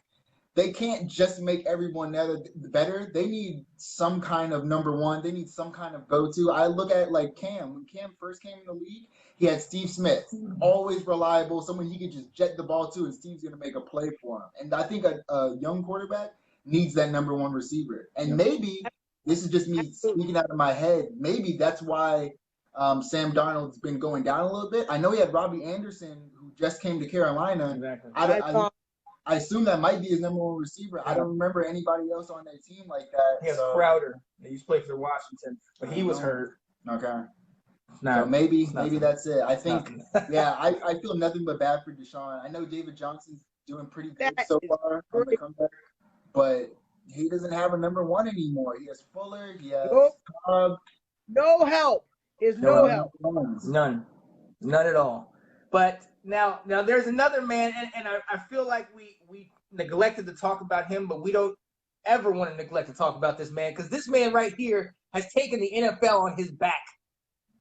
they can't just make everyone better. They need some kind of number one. They need some kind of go-to. I look at like Cam. When Cam first came in the league, he had Steve Smith, always reliable, someone he could just jet the ball to, and Steve's going to make a play for him. And I think a young quarterback needs that number one receiver. And maybe, this is just me speaking out of my head, maybe that's why Sam Darnold's been going down a little bit. I know he had Robbie Anderson, who just came to Carolina. Exactly. I assume that might be his number one receiver. I don't remember anybody else on their team like that. He has Crowder. He used to play for Washington, but he was hurt. Okay. So maybe that's it. I think, I feel nothing but bad for Deshaun. I know David Johnson's doing pretty good so far on the comeback, but he doesn't have a number one anymore. He has Fuller. He has Cobb. No help. There's no help. None at all. But now there's another man, and I feel like we neglected to talk about him, but we don't ever want to neglect to talk about this man, because this man right here has taken the NFL on his back.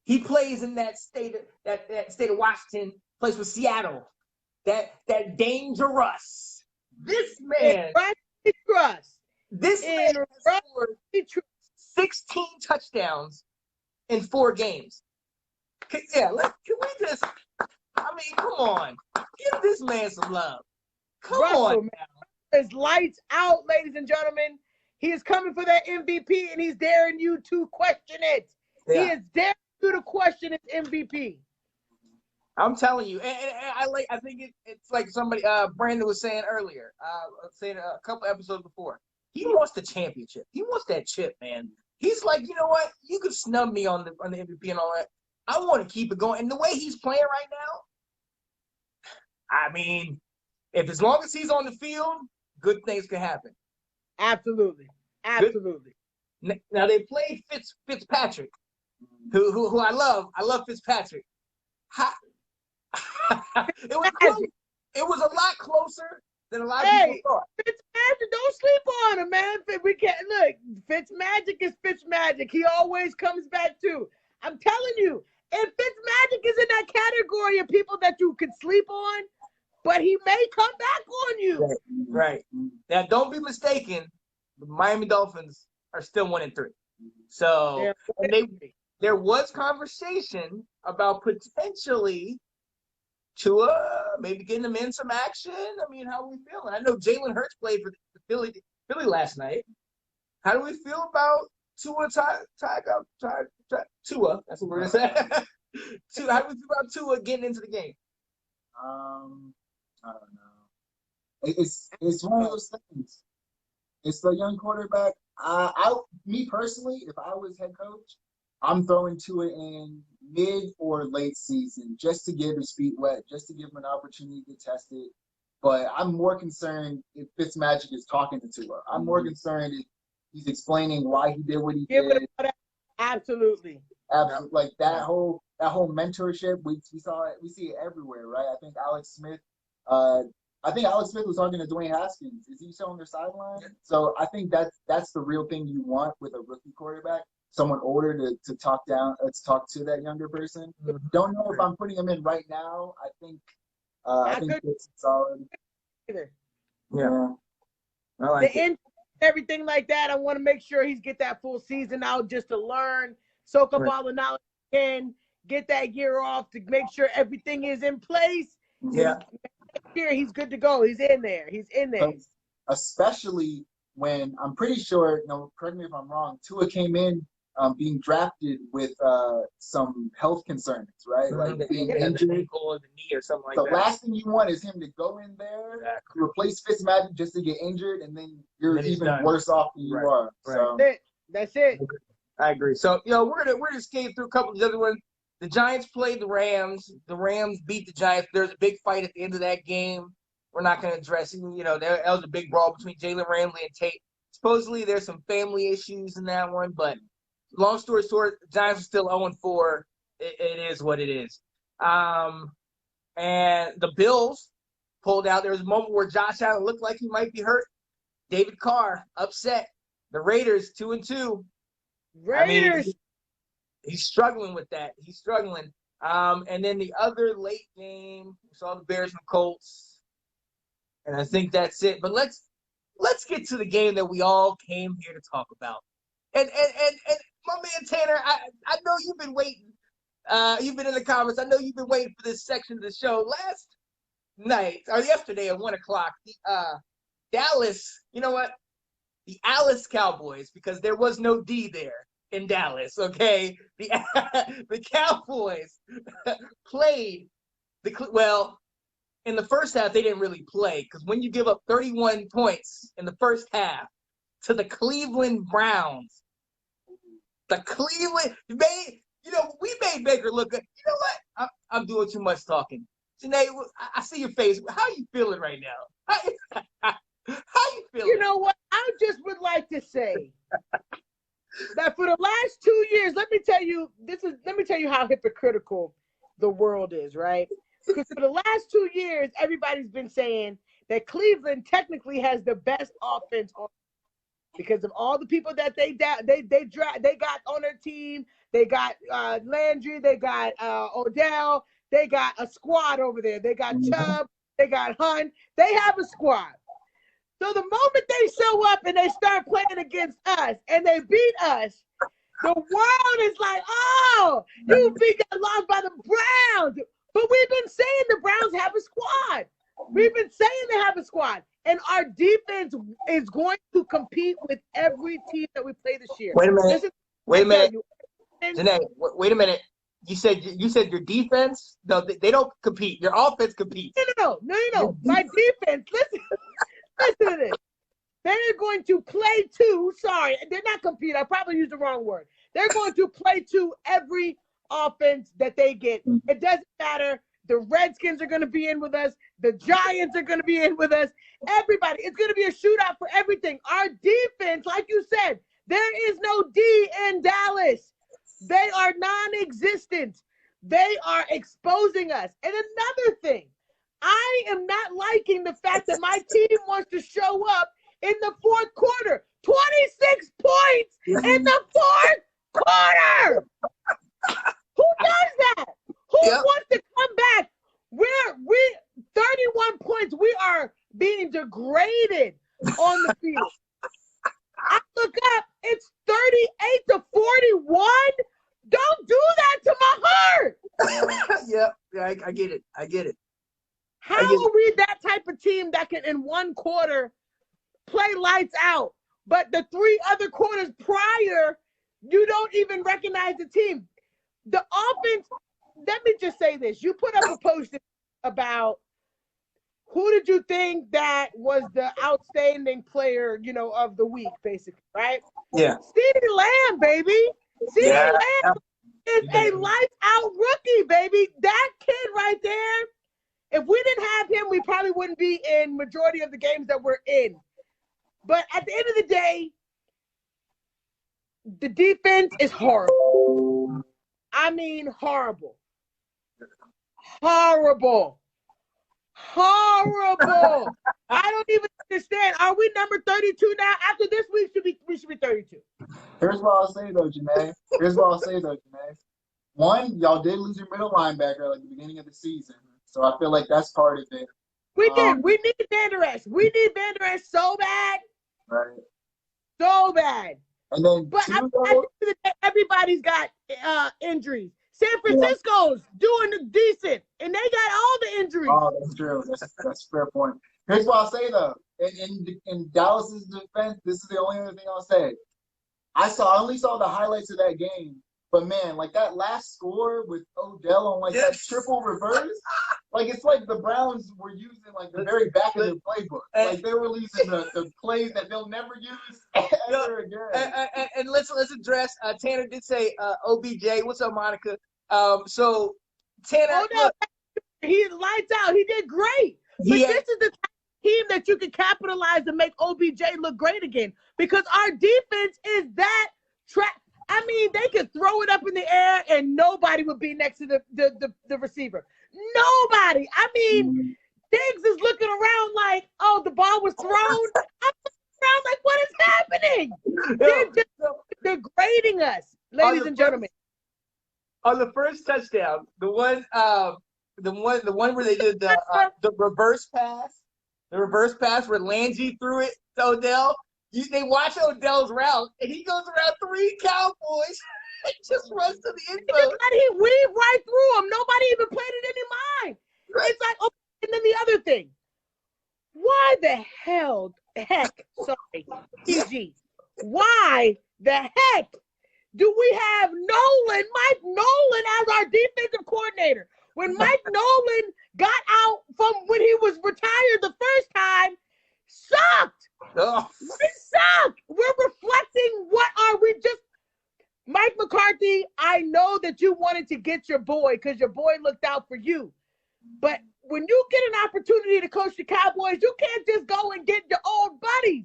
He plays in that state of Washington, plays for Seattle. That dangerous. This man. This man has scored 16 touchdowns in 4 games. Can we just? I mean, come on. Give this man some love. Come on now. His lights out, ladies and gentlemen. He is coming for that MVP, and he's daring you to question it. Yeah. He is daring you to question his MVP. I'm telling you, and I think it's like somebody Brandon was saying earlier, saying a couple episodes before. He wants the championship. He wants that chip, man. He's like, you know what? You could snub me on the MVP and all that. I want to keep it going. And the way he's playing right now, I mean, if as long as he's on the field, good things can happen. Absolutely. Now they played Fitzpatrick, who I love. I love Fitzpatrick. It was close. It was a lot closer than a lot of people thought. Fitzmagic, don't sleep on him, man. We can't look. Fitzmagic is Fitzmagic. He always comes back too. I'm telling you, if Fitzmagic is in that category of people that you could sleep on, but he may come back on you. Right. Now, don't be mistaken. The Miami Dolphins are still 1-3. So there was conversation about potentially Tua maybe getting him in some action. I mean, how are we feeling? I know Jalen Hurts played for Philly last night. How do we feel about Tua? Tua, that's what we're gonna say. How do we feel about Tua getting into the game? I don't know. It's one of those things. It's the young quarterback. Me personally, if I was head coach, I'm throwing Tua in mid or late season just to give his feet wet, just to give him an opportunity to test it. But I'm more concerned if Fitzmagic is talking to Tua. I'm more concerned if he's explaining why he did what he did. Absolutely. Like that whole mentorship, we see it everywhere, right? I think Alex Smith was talking to Dwayne Haskins. Is he still on their sideline? Yeah. So I think that's the real thing you want with a rookie quarterback. Someone older to talk to that younger person. Mm-hmm. Don't know if I'm putting him in right now. I think it's solid. Yeah. I like it. Everything like that. I want to make sure he's get that full season out just to learn, soak up all the knowledge and get that year off to make sure everything is in place. Yeah. here. He's good to go. He's in there. He's in there. Especially when I'm pretty sure, no, correct me if I'm wrong, Tua came in being drafted with some health concerns, right? Like being injured. Or the knee or something like The that. last thing you want is him to go in there, replace Fitzmagic just to get injured, and then you're even worse off than you are. So That's it. I agree. So, we're gonna skate through a couple of the other ones. The Giants played the Rams. The Rams beat the Giants. There's a big fight at the end of that game. We're not going to address it. That was a big brawl between Jalen Ramsey and Tate. Supposedly, there's some family issues in that one, but long story short, the Giants are still 0-4. It is what it is. And the Bills pulled out. There was a moment where Josh Allen looked like he might be hurt. David Carr upset. The Raiders 2-2. Raiders. I mean, he's struggling with that. He's struggling. And then the other late game, we saw the Bears and Colts, and I think that's it. But let's get to the game that we all came here to talk about. And my man Tanner, I know you've been waiting. You've been in the comments. I know you've been waiting for this section of the show. Last night or yesterday at 1:00, the Dallas. You know what? The Alice Cowboys, because there was no D there in Dallas, okay? The Cowboys played in the first half they didn't really play, because when you give up 31 points in the first half to the Cleveland Browns, we made Baker look good. You know what? I'm doing too much talking. Janae, I see your face. How are you feeling right now? How you feeling? You know what? I just would like to say that for the last 2 years, let me tell you how hypocritical the world is, right? Because for the last 2 years, everybody's been saying that Cleveland technically has the best offense because of all the people that they got on their team. They got Landry, they got Odell, they got a squad over there. They got Chubb, they got Hunt. They have a squad. So the moment they show up and they start playing against us and they beat us, the world is like, oh, you got lost by the Browns. But we've been saying the Browns have a squad. We've been saying they have a squad. And our defense is going to compete with every team that we play this year. Wait a minute. Janae, wait a minute. You said your defense? No, they don't compete. Your offense competes. No. My defense, listen to this. They're going to play to, sorry, they're not compete. I probably used the wrong word. They're going to play to every offense that they get. It doesn't matter. The Redskins are going to be in with us. The Giants are going to be in with us. Everybody. It's going to be a shootout for everything. Our defense, like you said, there is no D in Dallas. They are non-existent. They are exposing us. And another thing, I am not liking the fact that my team wants to show up in the fourth quarter. 26 points in the fourth quarter. Who does that? Who wants to come back? We 31 points. We are being degraded on the field. I look up, it's 38-41. Don't do that to my heart. Yeah, I get it. How are we that type of team that can, in one quarter, play lights out, but the 3 other quarters prior, you don't even recognize the team? The offense, let me just say this. You put up a post about who did you think that was the outstanding player, of the week, basically, right? Yeah. CeeDee Lamb, baby. CeeDee Lamb is a lights out rookie, baby. That kid right there, if we didn't have him, we probably wouldn't be in majority of the games that we're in. But at the end of the day, the defense is horrible. I mean, horrible. Horrible. I don't even understand. Are we number 32 now? After this week, we should be 32. Here's what I'll say though, Janae. One, y'all did lose your middle linebacker at the beginning of the season, so I feel like that's part of it. We did. We need Vander Esch. We need Vander Esch so bad. Right. So bad. And then but everybody's got injuries. San Francisco's doing decent, and they got all the injuries. Oh, that's true. That's a fair point. Here's what I'll say though. In Dallas's defense, this is the only other thing I'll say. I only saw the highlights of that game, but man, like that last score with Odell on like that triple reverse, like it's like the Browns were using like the very back of their playbook. Like they were using the plays that they'll never use ever again. And let's address. Tanner did say OBJ. What's up, Monica? So Tanner, he lights out. He did great. But this is the team that you can capitalize and make OBJ look great again, because our defense is that I mean, they could throw it up in the air and nobody would be next to the receiver. Nobody. I mean, Diggs is looking around like, oh, the ball was thrown. I'm looking around like, what is happening? They're grading us, ladies and gentlemen. On the first touchdown, the one where they did the reverse pass where Landry threw it to Odell. They watch Odell's route, and he goes around 3 Cowboys and just runs to the end zone. He weaved right through them. Nobody even played it any mind. Right. It's like, oh, and then the other thing. Why the heck, sorry, PG, why the heck do we have Mike Nolan as our defensive coordinator? When Mike Nolan got out from when he was retired the first time, sucked. Oh. We suck. We're reflecting what are we just. Mike McCarthy, I know that you wanted to get your boy because your boy looked out for you. But when you get an opportunity to coach the Cowboys, you can't just go and get your old buddies.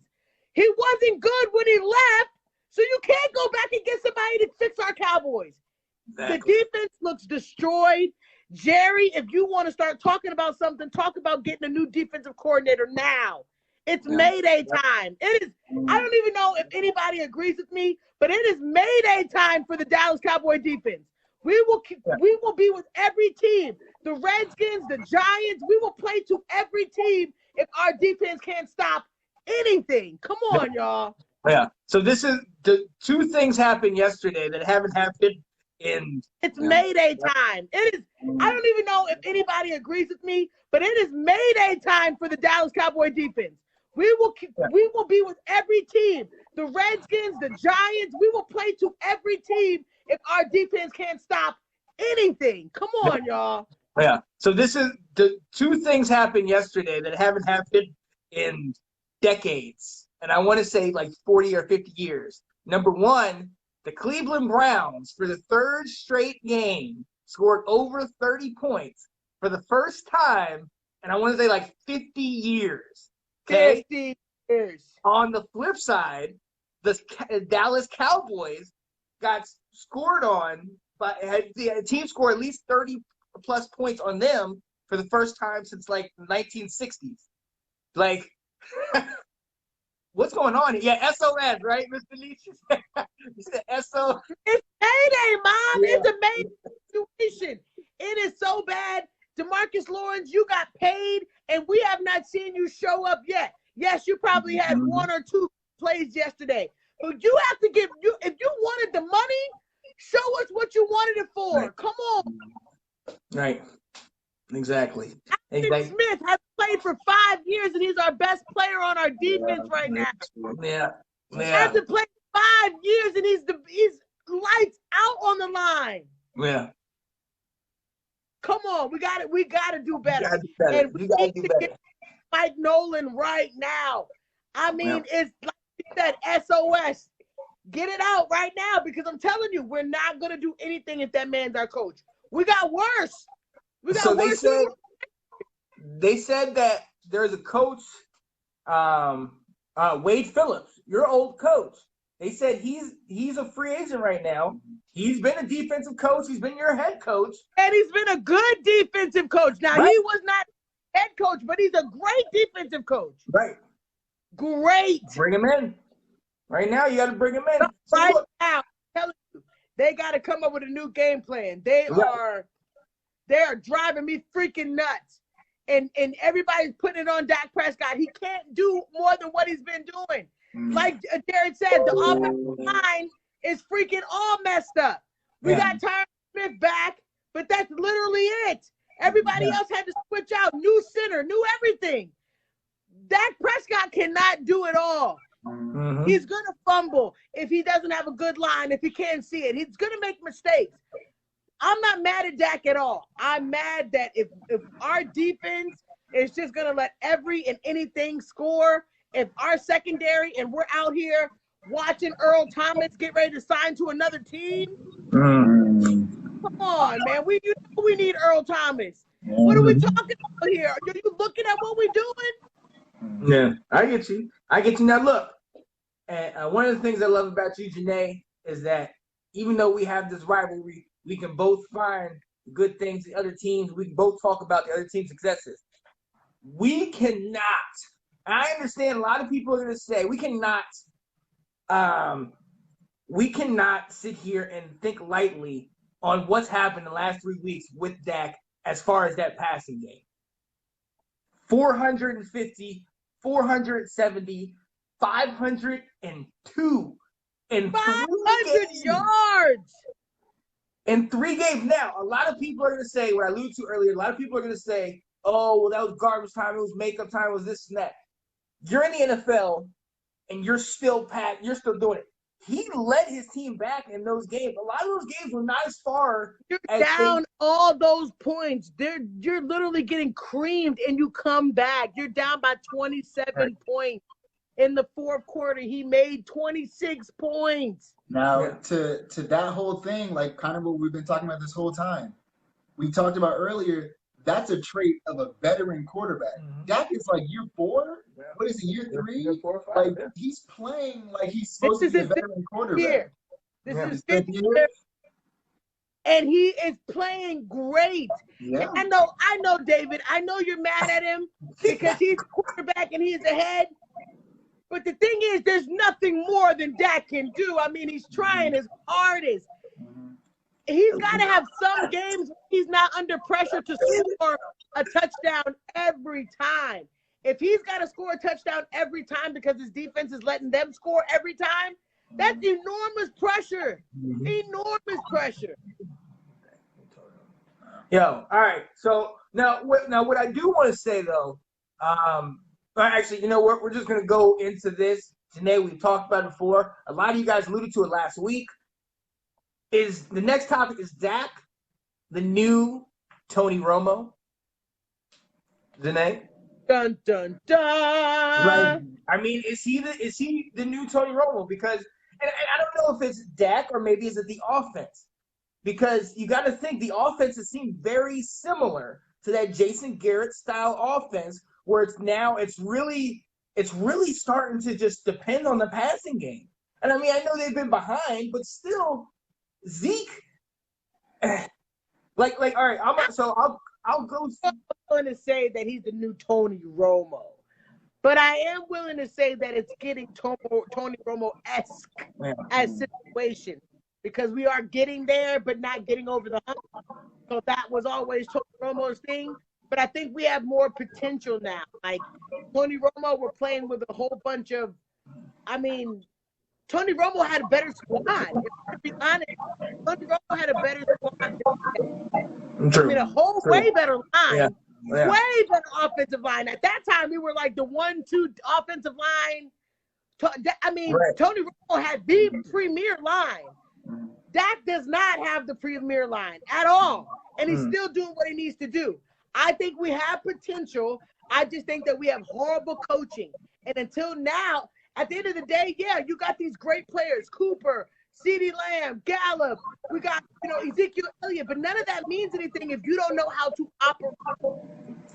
He wasn't good when he left, so you can't go back and get somebody to fix our Cowboys. Exactly. The defense looks destroyed. Jerry, if you want to start talking about something, talk about getting a new defensive coordinator now. It's Mayday time. It is. I don't even know if anybody agrees with me, but it is Mayday time for the Dallas Cowboy defense. We will be with every team. The Redskins, the Giants, we will play to every team if our defense can't stop anything. Come on, y'all. Yeah. So this is the 2 things happened yesterday that haven't happened in. It's Mayday time. It is. I don't even know if anybody agrees with me, but it is Mayday time for the Dallas Cowboy defense. We will be with every team. The Redskins, the Giants, we will play to every team if our defense can't stop anything. Come on, y'all. Yeah. So this is the 2 things happened yesterday that haven't happened in decades. And I want to say like 40 or 50 years. Number 1, the Cleveland Browns, for the 3rd straight game, scored over 30 points for the first time, and I want to say like 50 years. Okay? 50 years. On the flip side, the Dallas Cowboys got scored on, but the team scored at least 30-plus points on them for the first time since like the 1960s. Like, what's going on? Yeah, SOS, right, Mr. Leach? You said SO. It's payday, Mom. Yeah. It's a major situation. It is so bad. DeMarcus Lawrence, you got paid, and we have not seen you show up yet. Yes, you probably had 1 or 2 plays yesterday. But you have to if you wanted the money, show us what you wanted it for. Right. Come on. Right. Exactly. Smith has played for 5 years, and he's our best player on our defense right now. Yeah. He hasn't played 5 years, and he's lights out on the line. Yeah. Come on, we got to do better. And we got to do better. Get Mike Nolan right now. I mean, it's like that SOS. Get it out right now, because I'm telling you, we're not going to do anything if that man's our coach. We got worse. They said that there's a coach, Wade Phillips, your old coach. They said he's a free agent right now. He's been a defensive coach. He's been your head coach. And he's been a good defensive coach. Now, He was not head coach, but he's a great defensive coach. Right. Great. Bring him in. Right now, you got to bring him in. Right now, I'm telling you, they got to come up with a new game plan. They are driving me freaking nuts. And everybody's putting it on Dak Prescott. He can't do more than what he's been doing. Like Jared said, the offensive line is freaking all messed up. We got Tyron Smith back, but that's literally it. Everybody else had to switch out. New center, new everything. Dak Prescott cannot do it all. Mm-hmm. He's going to fumble if he doesn't have a good line, if he can't see it. He's going to make mistakes. I'm not mad at Dak at all. I'm mad that if our defense is just going to let every and anything score, if our secondary and we're out here watching Earl Thomas get ready to sign to another team, come on, man. We need Earl Thomas. What are we talking about here? Are you looking at what we're doing? Yeah, I get you. Now, look, and one of the things I love about you, Janae, is that even though we have this rivalry, we can both find good things in other teams. We can both talk about the other team's successes. We cannot. I understand a lot of people are going to say we cannot sit here and think lightly on what's happened the last 3 weeks with Dak as far as that passing game. 450, 470, 502 in 500 yards. In 3 games. Now, a lot of people are going to say, what I alluded to earlier, a lot of people are going to say, oh, well, that was garbage time, it was makeup time, it was this and that. You're in the NFL, and you're still doing it. He led his team back in those games. A lot of those games were not as far You're as down all those points. You're literally getting creamed, and you come back. You're down by 27 points. In the fourth quarter, he made 26 points. Now, to that whole thing, like kind of what we've been talking about this whole time, we talked about earlier, that's a trait of a veteran quarterback. Dak is like year 4. Yeah. What is it, year 3? Year 4 or 5, like he's playing like he's supposed to be a veteran quarterback. This is his 5th year. And he is playing great. Yeah. And I know, David, I know you're mad at him because he's quarterback and he's ahead. But the thing is, there's nothing more than Dak can do. I mean, he's trying his hardest. He's got to have some games where he's not under pressure to score a touchdown every time. If he's got to score a touchdown every time because his defense is letting them score every time, that's enormous pressure. Enormous pressure. Yo, all right. So now what I do want to say, though, actually, you know what? We're just going to go into this. Janae, we talked about it before. A lot of you guys alluded to it last week. The next topic is Dak, the new Tony Romo. Janae? Dun, dun, dun. Right. I mean, is he the new Tony Romo? Because, and I don't know if it's Dak or maybe is it the offense? Because you got to think the offenses seem very similar to that Jason Garrett style offense, where it's really starting to just depend on the passing game. And I mean, I know they've been behind, but still, Zeke, like, all right, I'll go. I'm willing to say that he's the new Tony Romo, but I am willing to say that it's getting Tony Romo-esque as situation, because we are getting there, but not getting over the hump. So that was always Tony Romo's thing. But I think we have more potential now. Like Tony Romo, we're playing with a whole bunch of, I mean, Tony Romo had a better squad. To be honest, Tony Romo had a better squad. True. I mean, way better line. Yeah. Way better offensive line. At that time, we were like the 1-2 offensive line. I mean, Tony Romo had the premier line. Dak does not have the premier line at all. And he's still doing what he needs to do. I think we have potential. I just think that we have horrible coaching. And until now, at the end of the day, you got these great players, Cooper, CeeDee Lamb, Gallup. We got, Ezekiel Elliott. But none of that means anything if you don't know how to operate.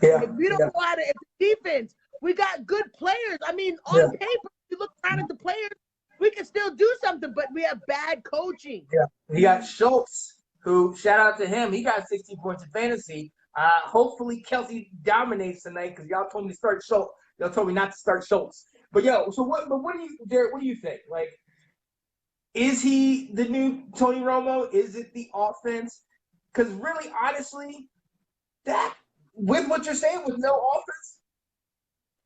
Yeah. If you don't know how to defense, we got good players. I mean, on paper, if you look around at the players, we can still do something, but we have bad coaching. Yeah. You got Schultz, who, shout out to him, he got 16 points in fantasy. Hopefully Kelsey dominates tonight, because y'all told me to start Schultz. Y'all told me not to start Schultz. But what do you, Derek, what do you think? Like, is he the new Tony Romo? Is it the offense? Because really, honestly, that with what you're saying, with no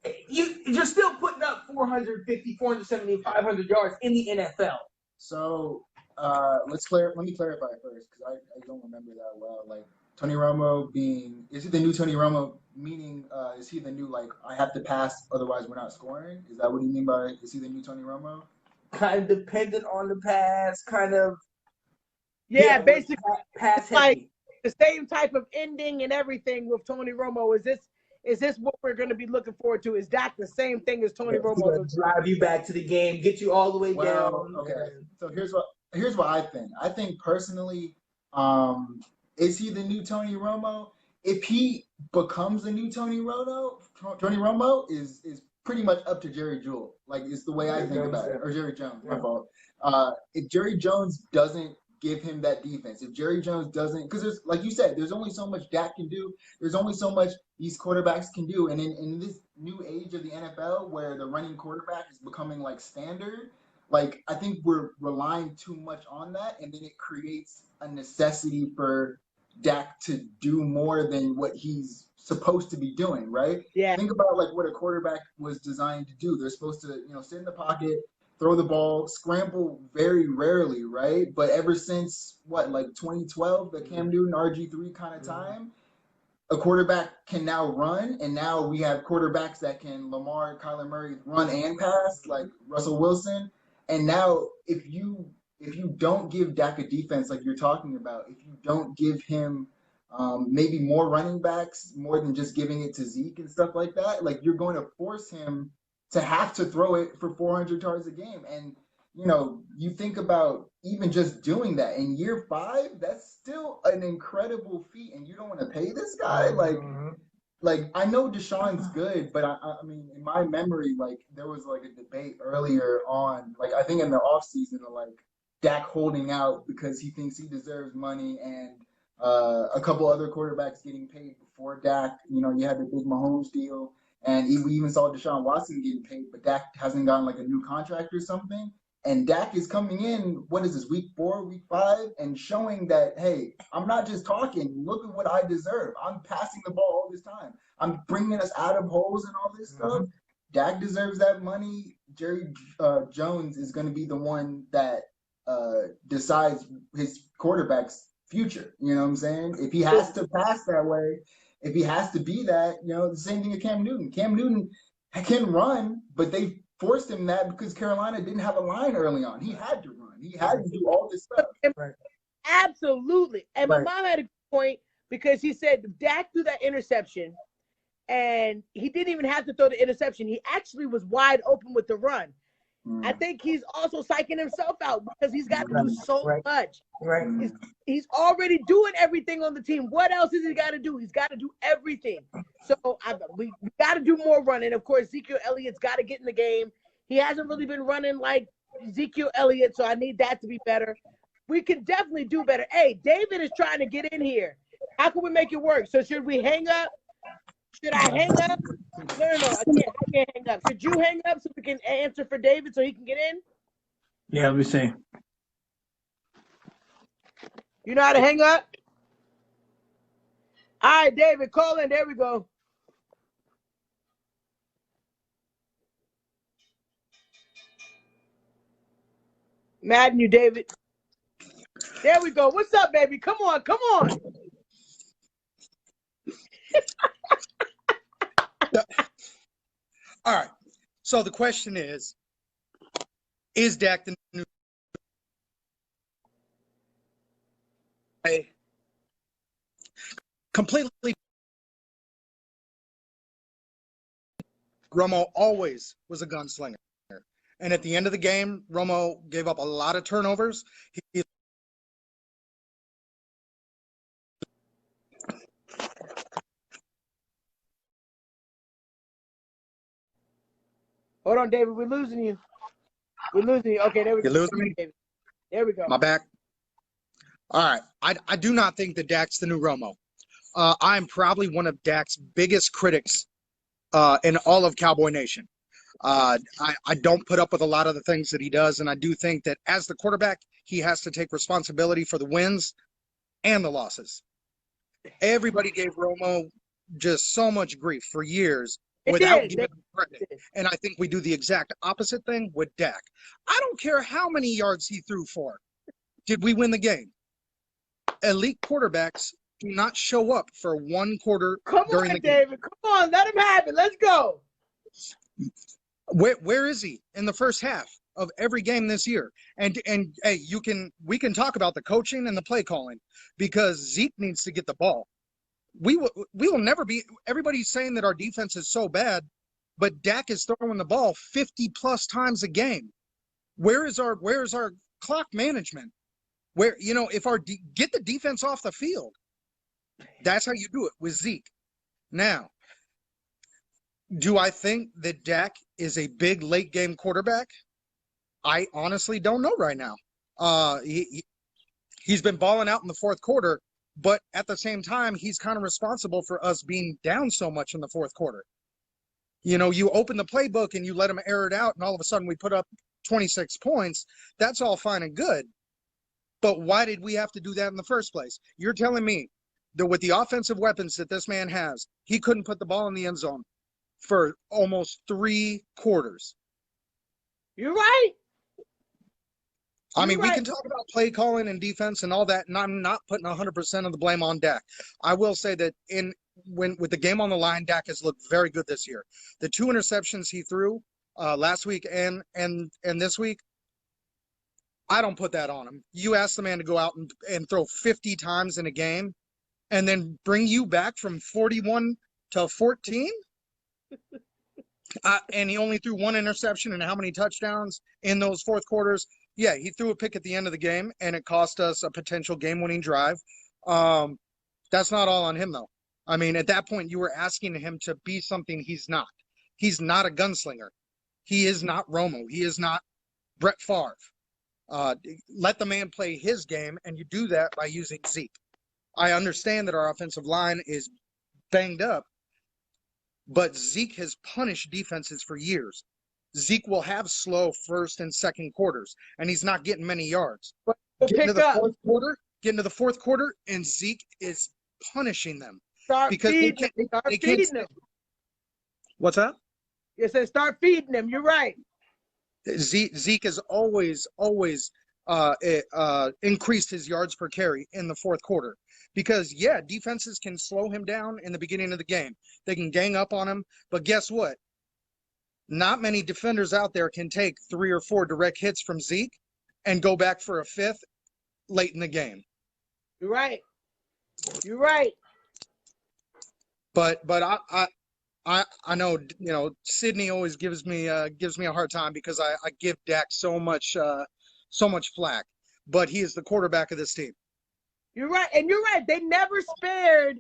offense, you're still putting up 450, 470, 500 yards in the NFL. So Let me clarify first because I don't remember that well. Like Tony Romo is he the new Tony Romo? Meaning, is he the new like I have to pass otherwise we're not scoring? Is that what you mean by is he the new Tony Romo? Kind of dependent on the pass, kind of. Yeah, basically pass heavy. Like the same type of ending and everything with Tony Romo. Is this what we're going to be looking forward to? Is Dak the same thing as Tony Romo? Drive you back to the game, get you all the way down. Okay. So here's what I think. I think personally, is he the new Tony Romo? If he becomes the new Tony Romo is pretty much up to Jerry Jewell. Like it's the way I think about it. Or Jerry Jones, my fault. If Jerry Jones doesn't give him that defense, if Jerry Jones doesn't, because there's like you said, there's only so much Dak can do. There's only so much these quarterbacks can do. And in this new age of the NFL where the running quarterback is becoming like standard, like I think we're relying too much on that, and then it creates a necessity for Dak to do more than what he's supposed to be doing, right? Yeah. Think about like what a quarterback was designed to do. They're supposed to, sit in the pocket, throw the ball, scramble very rarely, right? But ever since like 2012, the Cam Newton RG3 kind of time, a quarterback can now run, and now we have quarterbacks that can Lamar, Kyler Murray run and pass, like Russell Wilson. And now if you don't give Dak a defense like you're talking about, if you don't give him maybe more running backs, more than just giving it to Zeke and stuff like that, like you're going to force him to have to throw it for 400 yards a game. And, you think about even just doing that in year 5, that's still an incredible feat. And you don't want to pay this guy? Like I know Deshaun's good, but I mean, in my memory, like there was like a debate earlier on, like I think in the offseason of like Dak holding out because he thinks he deserves money, and a couple other quarterbacks getting paid before Dak. You had the big Mahomes deal, and we even saw Deshaun Watson getting paid, but Dak hasn't gotten like a new contract or something. And Dak is coming in, what is this, week 4, week 5, and showing that, hey, I'm not just talking. Look at what I deserve. I'm passing the ball all this time. I'm bringing us out of holes and all this stuff. Dak deserves that money. Jerry Jones is going to be the one that decides his quarterback's future. You know what I'm saying? If he has to pass that way, if he has to be that, the same thing with Cam Newton. Cam Newton can run, but they forced him that because Carolina didn't have a line early on. He had to run. He had to do all this stuff. Right. Absolutely. And my mom had a point because he said Dak threw that interception, and he didn't even have to throw the interception. He actually was wide open with the run. I think he's also psyching himself out because he's got to do so much. Right. He's already doing everything on the team. What else has he got to do? He's got to do everything. So we got to do more running. Of course, Ezekiel Elliott's got to get in the game. He hasn't really been running like Ezekiel Elliott, so I need that to be better. We can definitely do better. Hey, David is trying to get in here. How can we make it work? So should we hang up? Should I hang up? No, I can't hang up. Should you hang up so we can answer for David so he can get in? Yeah, let me see. You know how to hang up? All right, David, call in. There we go. Madden you, David. There we go. What's up, baby? Come on. All right. So the question is Dak the new completely? Romo always was a gunslinger. And at the end of the game, Romo gave up a lot of turnovers. Hold on, David. We're losing you. Okay, there we go. You're losing me? David. There we go. My back. All right. I do not think that Dak's the new Romo. I'm probably one of Dak's biggest critics in all of Cowboy Nation. I don't put up with a lot of the things that he does, and I do think that as the quarterback, he has to take responsibility for the wins and the losses. Everybody gave Romo just so much grief for years without giving him credit. And I think we do the exact opposite thing with Dak. I don't care how many yards he threw for. did we win the game? Elite quarterbacks do not show up for one quarter Come during on, the game. David. Come on, let him have it. Let's go. Where is he in the first half of every game this year? And hey, we can talk about the coaching and the play calling, because Zeke needs to get the ball. We will never be. Everybody's saying that our defense is so bad, but Dak is throwing the ball 50 plus times a game. Where is our clock management? Where, if get the defense off the field, that's how you do it with Zeke. Now, do I think that Dak is a big late game quarterback? I honestly don't know right now. He's been balling out in the fourth quarter, but at the same time, he's kind of responsible for us being down so much in the fourth quarter. You open the playbook and you let him air it out, and all of a sudden we put up 26 points. That's all fine and good. But why did we have to do that in the first place? You're telling me that with the offensive weapons that this man has, he couldn't put the ball in the end zone for almost 3 quarters. You're right. I mean, You're right. we can talk about play calling and defense and all that, and I'm not putting 100% of the blame on Dak. I will say that with the game on the line, Dak has looked very good this year. The 2 interceptions he threw last week and this week, I don't put that on him. You ask the man to go out and throw 50 times in a game and then bring you back from 41 to 14? And he only threw 1 interception, and how many touchdowns in those fourth quarters? Yeah, he threw a pick at the end of the game, and it cost us a potential game-winning drive. That's not all on him, though. I mean, at that point, you were asking him to be something he's not. He's not a gunslinger. He is not Romo. He is not Brett Favre. Let the man play his game, and you do that by using Zeke. I understand that our offensive line is banged up, but Zeke has punished defenses for years. Zeke will have slow first and second quarters, and he's not getting many yards. Get into the fourth quarter, and Zeke is punishing them. Start feeding them. What's that? You said start feeding them. You're right. Zeke has always increased his yards per carry in the fourth quarter. Because, yeah, defenses can slow him down in the beginning of the game. They can gang up on him. But guess what? Not many defenders out there can take 3 or 4 direct hits from Zeke and go back for a 5th late in the game. You're right. You're right. But I know, Sydney always gives me a hard time because I give Dak so much flack. But he is the quarterback of this team. You're right, and you're right. They never spared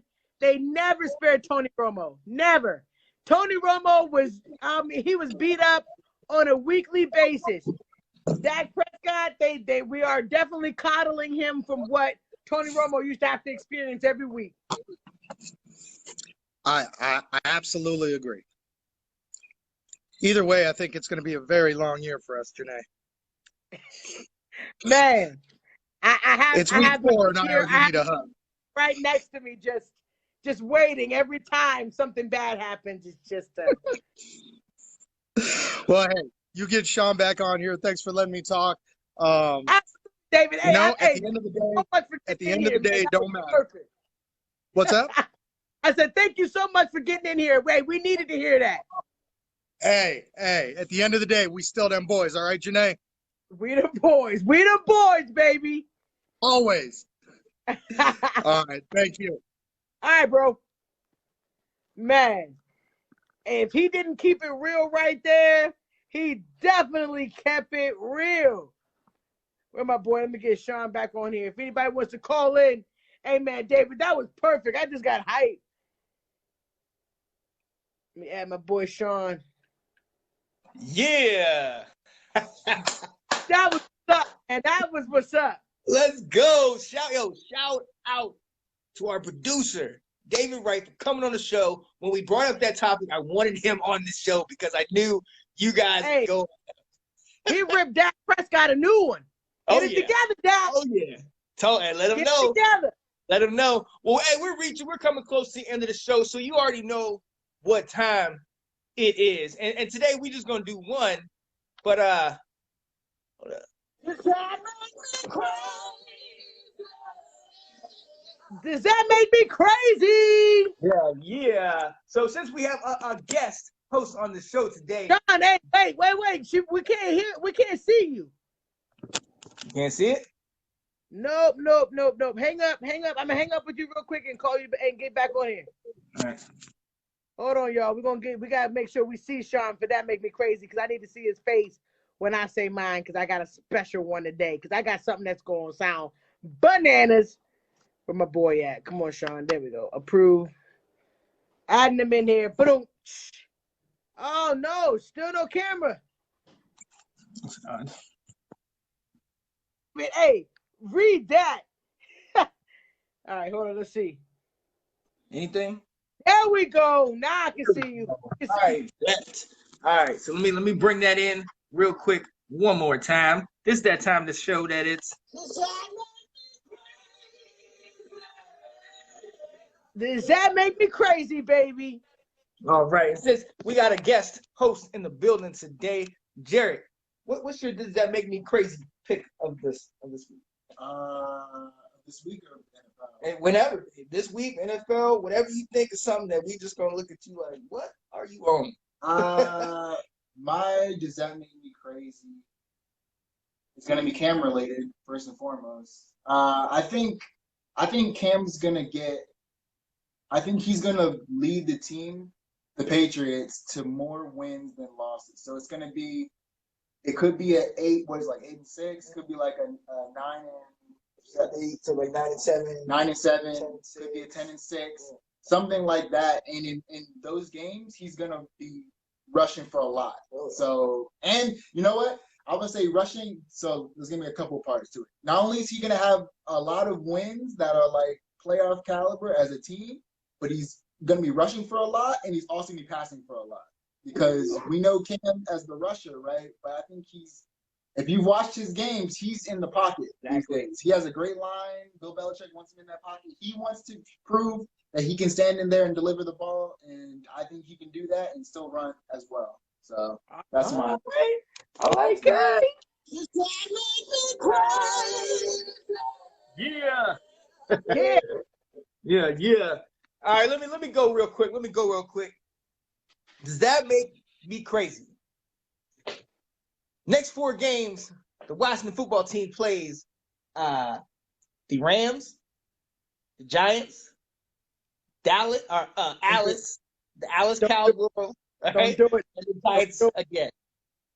Tony Romo. Never. Tony Romo was he was beat up on a weekly basis. Dak Prescott, we are definitely coddling him from what Tony Romo used to have to experience every week. I absolutely agree. Either way, I think it's going to be a very long year for us, Janae. Man, It's week 4, and I need a hug. Right next to me, just waiting. Every time something bad happens, it's just. Well, hey, you get Sean back on here. Thanks for letting me talk. David, hey, at the end of the day, it don't matter. Perfect. What's that? I said, thank you so much for getting in here. Wait, we needed to hear that. Hey, at the end of the day, we still them boys, all right, Janae? We the boys. We the boys, baby. Always. All right, thank you. All right, bro. Man, if he didn't keep it real right there, he definitely kept it real. Where my boy? Let me get Sean back on here. If anybody wants to call in, hey, man, David, that was perfect. I just got hyped. Let me add my boy Sean. Yeah. That was what's up, and that was what's up. Let's go. Shout out to our producer, David Wright, for coming on the show. When we brought up that topic, I wanted him on the show because I knew you guys would go. He ripped Dak Prescott a new one. Get it together, Dak. Oh, yeah. Let him know. Let him know. Well, hey, we're coming close to the end of the show, so you already know what time it is. And today we're just going to do one, but Does that make me crazy? Yeah. So since we have a guest host on the show today, John, hey, wait. We can't hear. We can't see you. you can't see it. Nope. Hang up. I'm gonna hang up with you real quick and call you and get back on here. All right. Hold on, y'all. We gotta make sure we see Sean. For that make me crazy because I need to see his face when I say mine because I got a special one today because I got something that's gonna sound bananas. Where my boy at? Come on, Sean. There we go. Approve. Adding him in here. Boom. Oh no, still no camera. Hey, read that. All right, hold on. Let's see. Anything? There we go. Now I can see you. All right. All right. So let me bring that in real quick one more time. This is that time to show that it's. Does that make me crazy, baby? All right. Since we got a guest host in the building today, Jared, what's your does that make me crazy pick of this week? This week or NFL? And whenever this week, NFL, whatever you think is something that we just gonna look at you like, what are you on? My does that make me crazy? It's gonna be Cam related first and foremost. I think Cam's gonna get. I think he's gonna lead the team, the Patriots, to more wins than losses. So it's gonna be. It could be at 8. What is it, like 8-6? It could be like a 8 to like 9-7. 9-7. Could be a 10-6. Something like that. And in those games, he's gonna be rushing for a lot. So, and you know what? I would say rushing. So there's gonna be a couple parts to it. Not only is he gonna have a lot of wins that are like playoff caliber as a team, but he's gonna be rushing for a lot, and he's also gonna be passing for a lot. Because we know Cam as the rusher, right? But I think if you've watched his games, he's in the pocket these days. He has a great line. Bill Belichick wants him in that pocket. He wants to prove that he can stand in there and deliver the ball, and I think he can do that and still run as well. So that's my. I like it. Yeah. All right, let me go real quick. Does that make me crazy? Next 4 games, the Washington football team plays the Rams, the Giants, the Alice Cowboys, right? Don't do it. And the Giants again.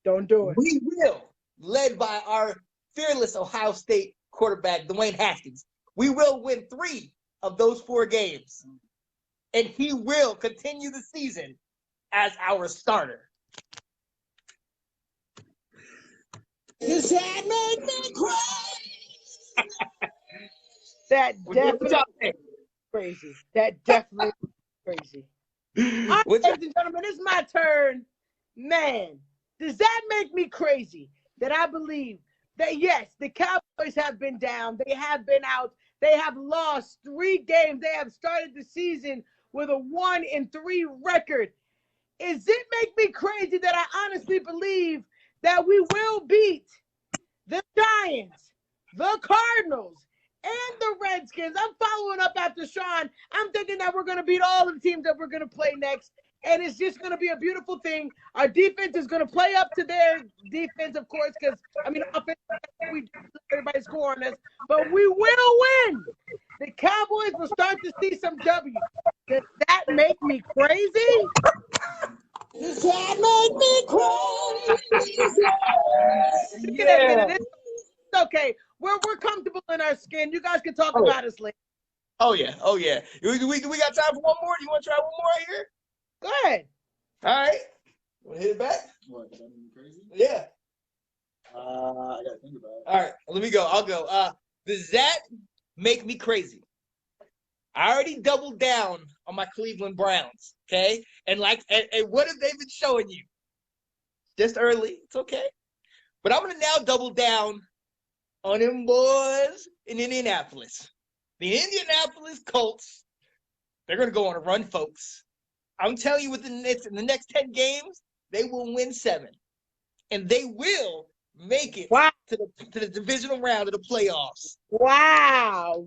Don't do it. We will, led by our fearless Ohio State quarterback, Dwayne Haskins, we will win 3 of those 4 games. And he will continue the season as our starter. Does that make me crazy? That definitely crazy. That definitely crazy. All right, ladies and gentlemen, it's my turn. Man, does that make me crazy that I believe that, yes, the Cowboys have been down. They have been out. They have lost 3 games. They have started the season with a 1-3 record. Does it make me crazy that I honestly believe that we will beat the Giants, the Cardinals, and the Redskins? I'm following up after Sean. I'm thinking that we're going to beat all the teams that we're going to play next. And it's just going to be a beautiful thing. Our defense is going to play up to their defense, of course, because, offense, everybody score on us. But we will win. The Cowboys will start to see some W's. Does that make me crazy? Does that make me crazy? Yeah. It's okay. We're comfortable in our skin. You guys can talk about us later. Oh yeah. Do we got time for one more? Do you want to try one more right here? Go ahead. All right. Want to hit it back? What? Does that make me crazy? Yeah. I gotta think about it. All right. Let me go. I'll go. Does that make me crazy? I already doubled down on my Cleveland Browns. Okay. And what have they been showing you? Just early. It's okay. But I'm gonna now double down on them boys in Indianapolis. The Indianapolis Colts. They're gonna go on a run, folks. I'm telling you, in the next 10 games, they will win 7. And they will make it Wow. to the divisional round of the playoffs. Wow.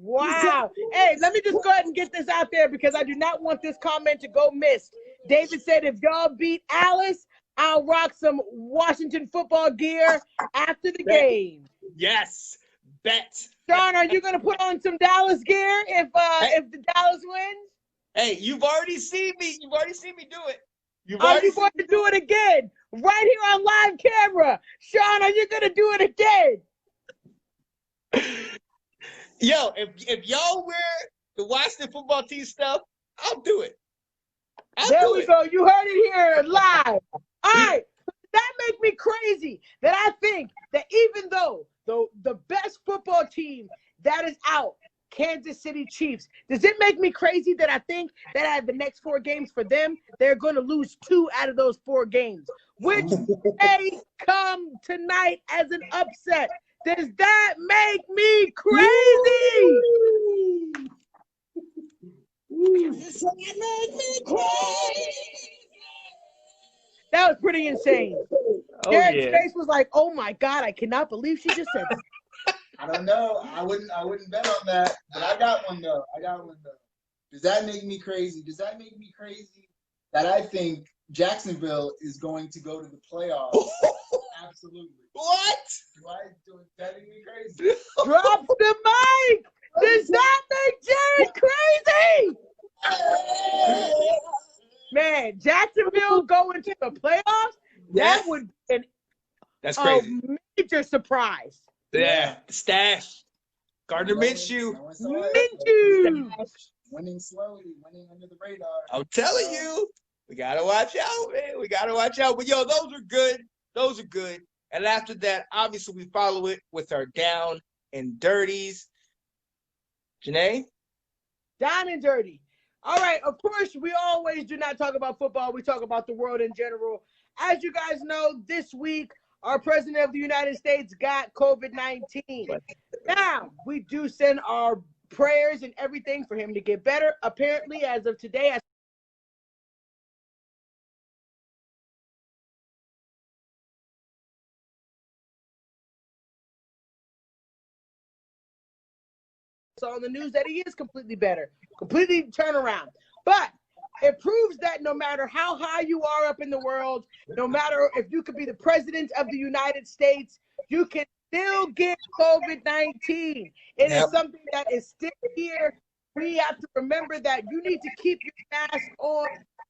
Hey, let me just go ahead and get this out there because I do not want this comment to go missed. David said, if y'all beat Alice, I'll rock some Washington football gear after the game. Yes, bet. Sean, are you going to put on some Dallas gear if the Dallas wins? Hey, you've already seen me. You've already seen me do it. Are you going to do it again? Right here on live camera. Sean, are you going to do it again? Yo, if y'all wear the Washington football team stuff, I'll do it. There we go. You heard it here live. All right. That makes me crazy that I think that even though the best football team that is out, Kansas City Chiefs, does it make me crazy that I think that out of the next 4 games for them, they're going to lose 2 out of those 4 games, which may come tonight as an upset? Does that make me crazy? That was pretty insane. Derek's face was like, "Oh my God, I cannot believe she just said that." I don't know. I wouldn't bet on that. But I got one though. Does that make me crazy? Does that make me crazy that I think Jacksonville is going to go to the playoffs? Absolutely. What? Does that make me crazy? Drop the mic. Does that make Jared crazy? Man, Jacksonville going to the playoffs? Yes. That would be That's crazy. a major surprise. Yeah, the stash. Gardner Minshew. Winning slowly, winning under the radar. I'm telling you, we gotta watch out, man. We gotta watch out. But yo, those are good. Those are good. And after that, obviously, we follow it with our down and dirties. Janae? Down and dirty. All right, of course, we always do not talk about football. We talk about the world in general. As you guys know, this week, our president of the United States got COVID-19. Now, we do send our prayers and everything for him to get better. Apparently, as of today, saw on the news that he is completely better, completely turnaround. But it proves that no matter how high you are up in the world, no matter if you could be the president of the United States, you can still get COVID-19. It is something that is still here. We have to remember that you need to keep your mask on,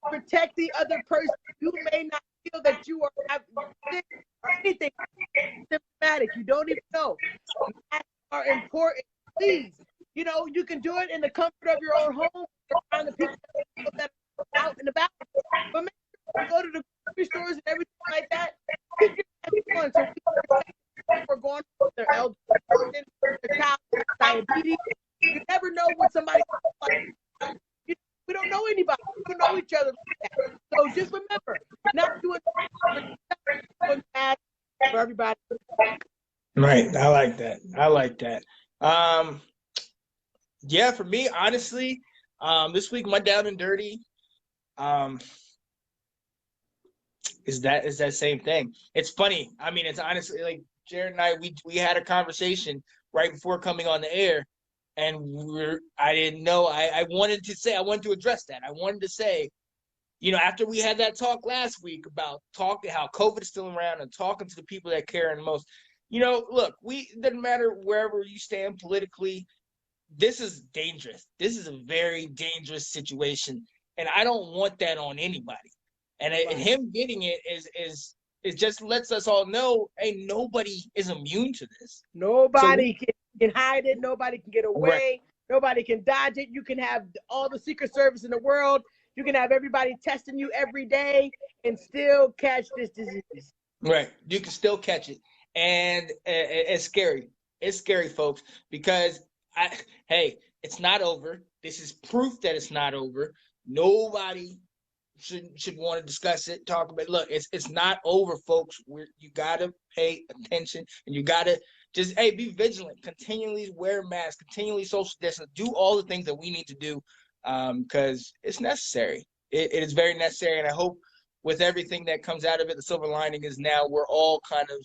protect the other person. You may not feel that you are having sick or anything symptomatic. You don't even know. Masks are important. Please, you can do it in the comfort of your own home around the people that are out and about. But make sure you go to the grocery stores and everything like that. Keep your mask on so we're going with their elder person, their child, diabetes. You never know what somebody like. We don't know anybody. We don't know each other like that. So just remember, not doing bad for everybody. Right. I like that. Yeah, for me, honestly, this week my down and dirty is that same thing. It's funny. I mean, it's honestly like Jared and I we had a conversation right before coming on the air, and I didn't know. I wanted to address that. I wanted to say, after we had that talk last week about how COVID is still around and talking to the people that care the most, look, it doesn't matter wherever you stand politically. This is dangerous. This is a very dangerous situation, and I don't want that on anybody. And him getting it is just lets us all know, hey, nobody is immune to this. Nobody can hide it. Nobody can get away. Right. Nobody can dodge it. You can have all the Secret Service in the world. You can have everybody testing you every day and still catch this disease. Right. You can still catch it. And it's scary. It's scary, folks, because it's not over. This is proof that it's not over. Nobody should want to discuss it, talk about it. Look, it's not over, folks. You gotta pay attention, and you gotta just be vigilant. Continually wear masks, continually social distance, do all the things that we need to do, because it's necessary. It is very necessary, and I hope with everything that comes out of it, the silver lining is now we're all kind of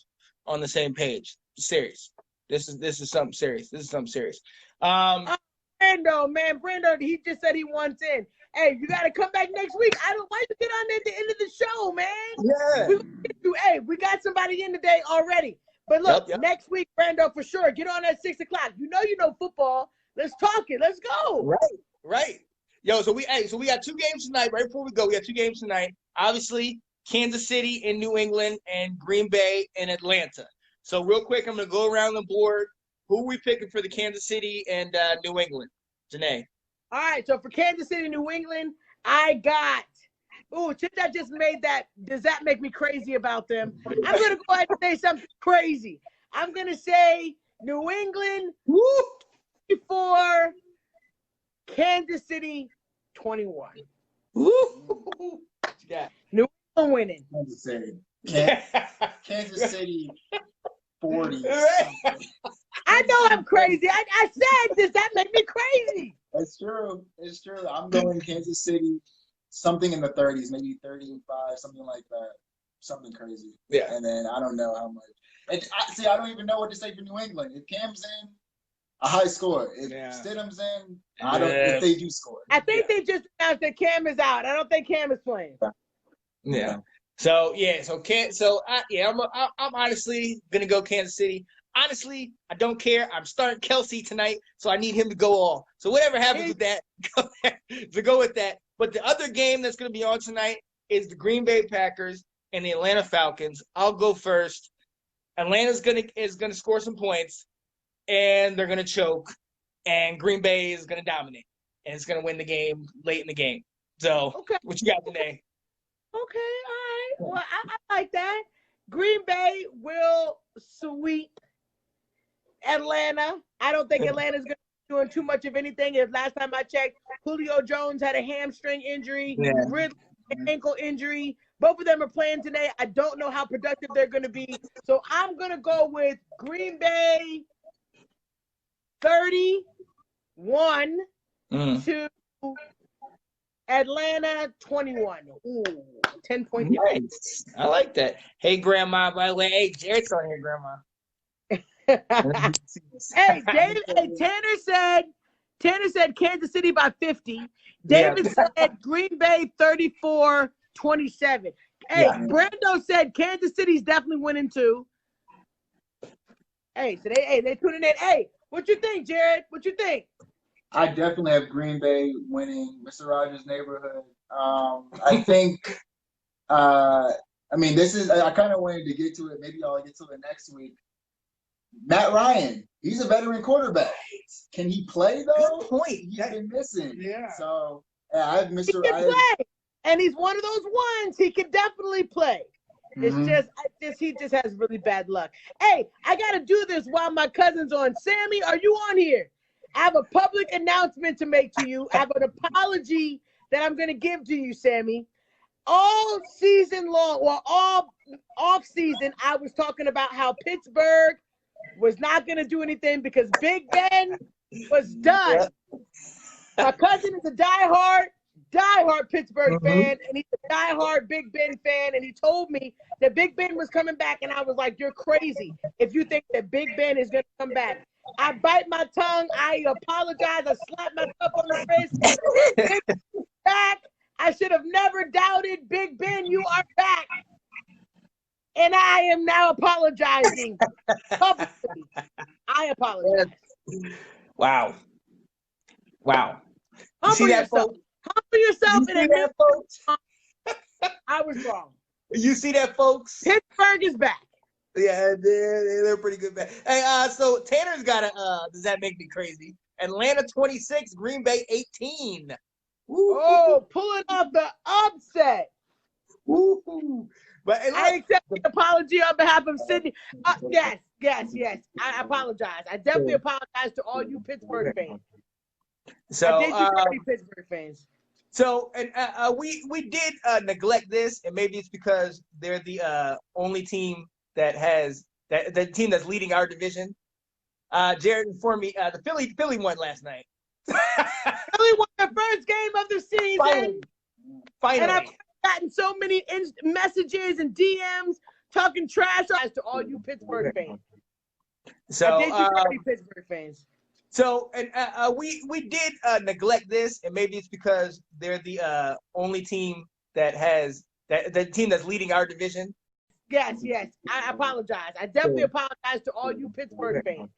on the same page. Serious. This is something serious. This is something serious. Brando, he just said he wants in. Hey, you got to come back next week. Why you get on at the end of the show, man? Yeah. We got somebody in today already. But look, next week, Brando, for sure, get on at 6 o'clock. You know football. Let's talk it. Let's go. Right. Yo, so we got 2 games tonight. Right before we go, we got 2 games tonight. Obviously, Kansas City in New England and Green Bay in Atlanta. So real quick, I'm gonna go around the board. Who are we picking for the Kansas City and New England? Janae. All right. So for Kansas City, New England, I got. Since I just made that, does that make me crazy about them? I'm gonna go ahead and say something crazy. I'm gonna say New England 4, Kansas City 21. Yeah. New England winning. Kansas City 40. I know I'm crazy. I said, does that make me crazy? It's true. It's true. I'm going Kansas City, something in the 30s, maybe 35, something like that. Something crazy. Yeah. And then I don't know how much. I don't even know what to say for New England. If Cam's in, a high score. If Stidham's in, I don't. If they do score, I think they just announced that Cam is out. I don't think Cam is playing. Yeah. I'm honestly gonna go Kansas City. Honestly, I don't care. I'm starting Kelsey tonight, so I need him to go all. So whatever happens with that, go with that. But the other game that's gonna be on tonight is the Green Bay Packers and the Atlanta Falcons. I'll go first. Atlanta's gonna score some points, and they're gonna choke, and Green Bay is gonna dominate, and it's gonna win the game late in the game. So, What you got today? Okay, all right. Well, I like that. Green Bay will sweep Atlanta. I don't think Atlanta's going to be doing too much of anything. If last time I checked, Julio Jones had a hamstring injury, Ridley ankle injury. Both of them are playing today. I don't know how productive they're going to be. So I'm going to go with Green Bay 31 to Atlanta 21. Ooh, 10-point difference. Nice. I like that. Hey, Grandma, by the way. Hey, Jared's on here, Grandma. Tanner said Kansas City by 50. David said Green Bay 34-27. Hey, Brando said Kansas City's definitely winning too. Hey, so they tuning in. Hey, what you think, Jared? What you think? I definitely have Green Bay winning, Mr. Rogers' neighborhood. I think, I kind of wanted to get to it. Maybe I'll get to it next week. Matt Ryan, he's a veteran quarterback. Can he play, though? Good point. He's been missing. Yeah. So, I have Mr. He can play. And he's one of those ones. He can definitely play. It's he just has really bad luck. Hey, I got to do this while my cousin's on. Sammy, are you on here? I have a public announcement to make to you. I have an apology that I'm going to give to you, Sammy. All season long, all off season, I was talking about how Pittsburgh was not going to do anything because Big Ben was done. My cousin is a diehard Pittsburgh fan, and he's a diehard Big Ben fan, and he told me that Big Ben was coming back, and I was like, you're crazy if you think that Big Ben is going to come back. I bite my tongue. I apologize. I slapped myself on the wrist. Back. I should have never doubted Big Ben. You are back. And I am now apologizing publicly. I apologize. Wow. Humble yourself. Humble yourself and admit folks? I was wrong. You see that, folks? Pittsburgh is back. Yeah, they're pretty good. Hey, so Tanner's got a, does that make me crazy? Atlanta 26, Green Bay 18. Woo. Oh, pulling off the upset. Woo. But I accept the apology on behalf of Sydney. Yes. I apologize. I definitely apologize to all you Pittsburgh fans. So, I did you dirty, Pittsburgh fans. So, and we did neglect this, and maybe it's because they're the only team that has the team that's leading our division. Jared informed me the Philly won last night. Philly won the first game of the season. Finally. And I've gotten so many messages and DMs talking trash to all you Pittsburgh fans. So I did you dirty, Pittsburgh fans. So, and we did neglect this, and maybe it's because they're the only team that has the team that's leading our division. Yes. I apologize. I definitely apologize to all you Pittsburgh fans.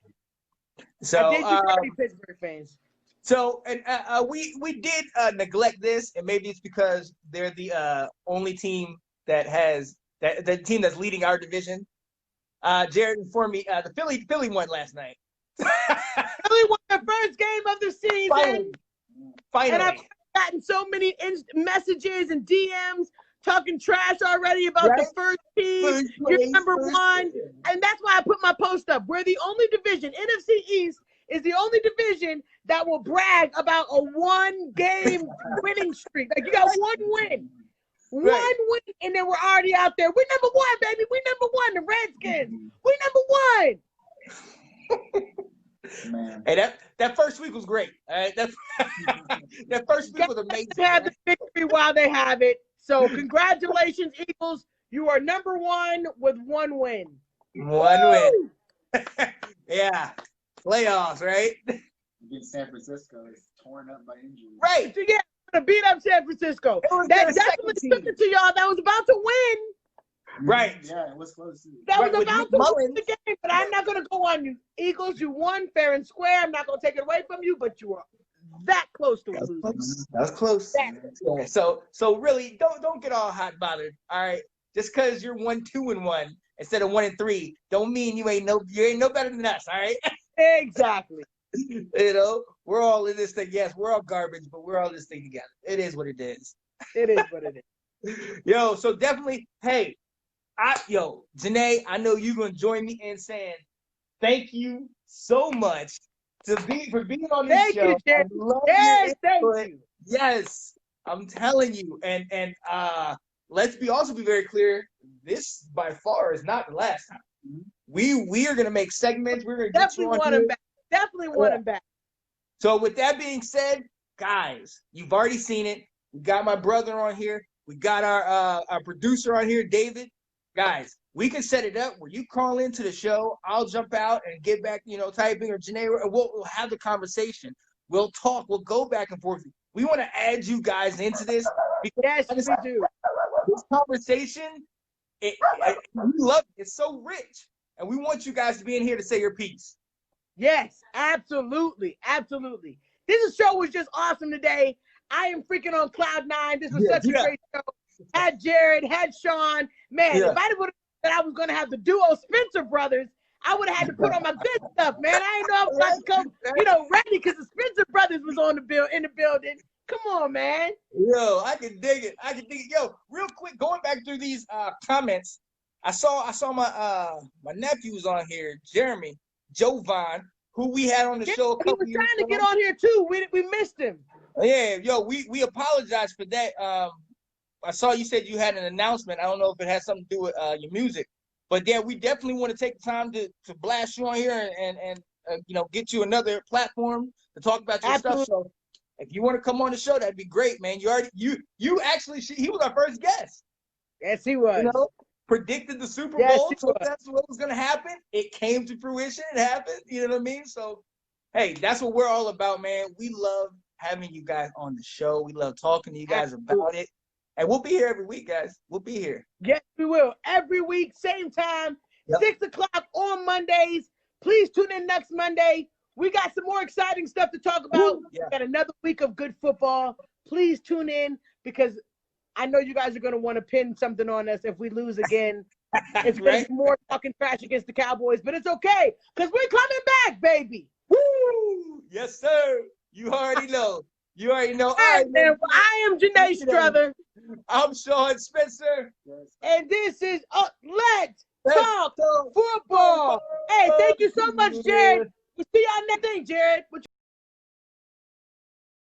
So, I did you dirty, Pittsburgh fans. So, and we did neglect this, and maybe it's because they're the only team that has the team that's leading our division. Jared informed me the Philly won last night. Philly won the first game of the season. Finally. And I've gotten so many messages and DMs talking trash already about the first team. You're number one. And that's why I put my post up. We're the only division. NFC East is the only division that will brag about a one-game winning streak. Like, you got one win. One win, and then we're already out there. We're number one, baby. We're number one. The Redskins. We're number one. Man. Hey, that first week was great. All right? That first week was amazing. Have the victory while they have it. So congratulations, Eagles. You are number one with one win. One win. Yeah. Playoffs, right? Against San Francisco is torn up by injury. Right. So, yeah, to beat up San Francisco. That definitely took it to y'all that was about to win. Right. Yeah, it was close. That was about to win the game, but I'm not going to go on you. Eagles, you won fair and square. I'm not going to take it away from you, but you are that close to losing. That's close. Yeah. So really, don't get all hot bothered. All right, just because you're 1-2-1 instead of 1-3, don't mean you ain't no better than us. All right. Exactly. You know, we're all in this thing. Yes, we're all garbage, but we're all in this thing together. It is what it is. It is what it is. Yo, so definitely, hey, Janae, I know you're gonna join me in saying thank you so much for being on this show. Thank you, Jen. Yes, thank you. Yes, I'm telling you, and let's also be very clear. This by far is not the last time. We are gonna make segments. We're gonna definitely want him back. Definitely want him back. So with that being said, guys, you've already seen it. We got my brother on here. We got our producer on here, David. Guys, we can set it up where you call into the show. I'll jump out and get back, typing, or Janae, and we'll have the conversation. We'll talk. We'll go back and forth. We want to add you guys into this because yes, we do. This conversation, we love it. It's so rich, and we want you guys to be in here to say your piece. Yes, absolutely, absolutely. This show was just awesome today. I am freaking on cloud nine. This was such a great show. Had Jared, had Sean. Man, if I would have said I was going to have the duo Spencer brothers, I would have had to put on my good stuff, man. I didn't know I was about to come, ready because the Spencer brothers was in the building. Come on, man. Yo, I can dig it. Yo, real quick, going back through these comments, I saw my nephews on here, Jeremy, Jovan, who we had on the show a couple years ago. He was trying to get on here too. We missed him. Yeah, yo, we apologize for that. I saw you said you had an announcement. I don't know if it has something to do with your music, but yeah, we definitely want to take the time to blast you on here and get you another platform to talk about your stuff. So if you want to come on the show, that'd be great, man. He was our first guest. Yes, he was. Predicted the Super Bowl, so that's what was going to happen. It came to fruition. It happened. You know what I mean? So, hey, that's what we're all about, man. We love having you guys on the show. We love talking to you guys about it. And we'll be here every week, guys. We'll be here. Yes, we will. Every week, same time, 6 o'clock on Mondays. Please tune in next Monday. We got some more exciting stuff to talk about. We got another week of good football. Please tune in because I know you guys are going to want to pin something on us if we lose again. It's going to be more talking trash against the Cowboys, but it's okay because we're coming back, baby. Woo! Yes, sir. You already know. All right, man. I am Janae Struther. I'm Sean Spencer. And this is Let's Talk Football. Hey, thank you so much, Jared. We'll see y'all next thing, Jared.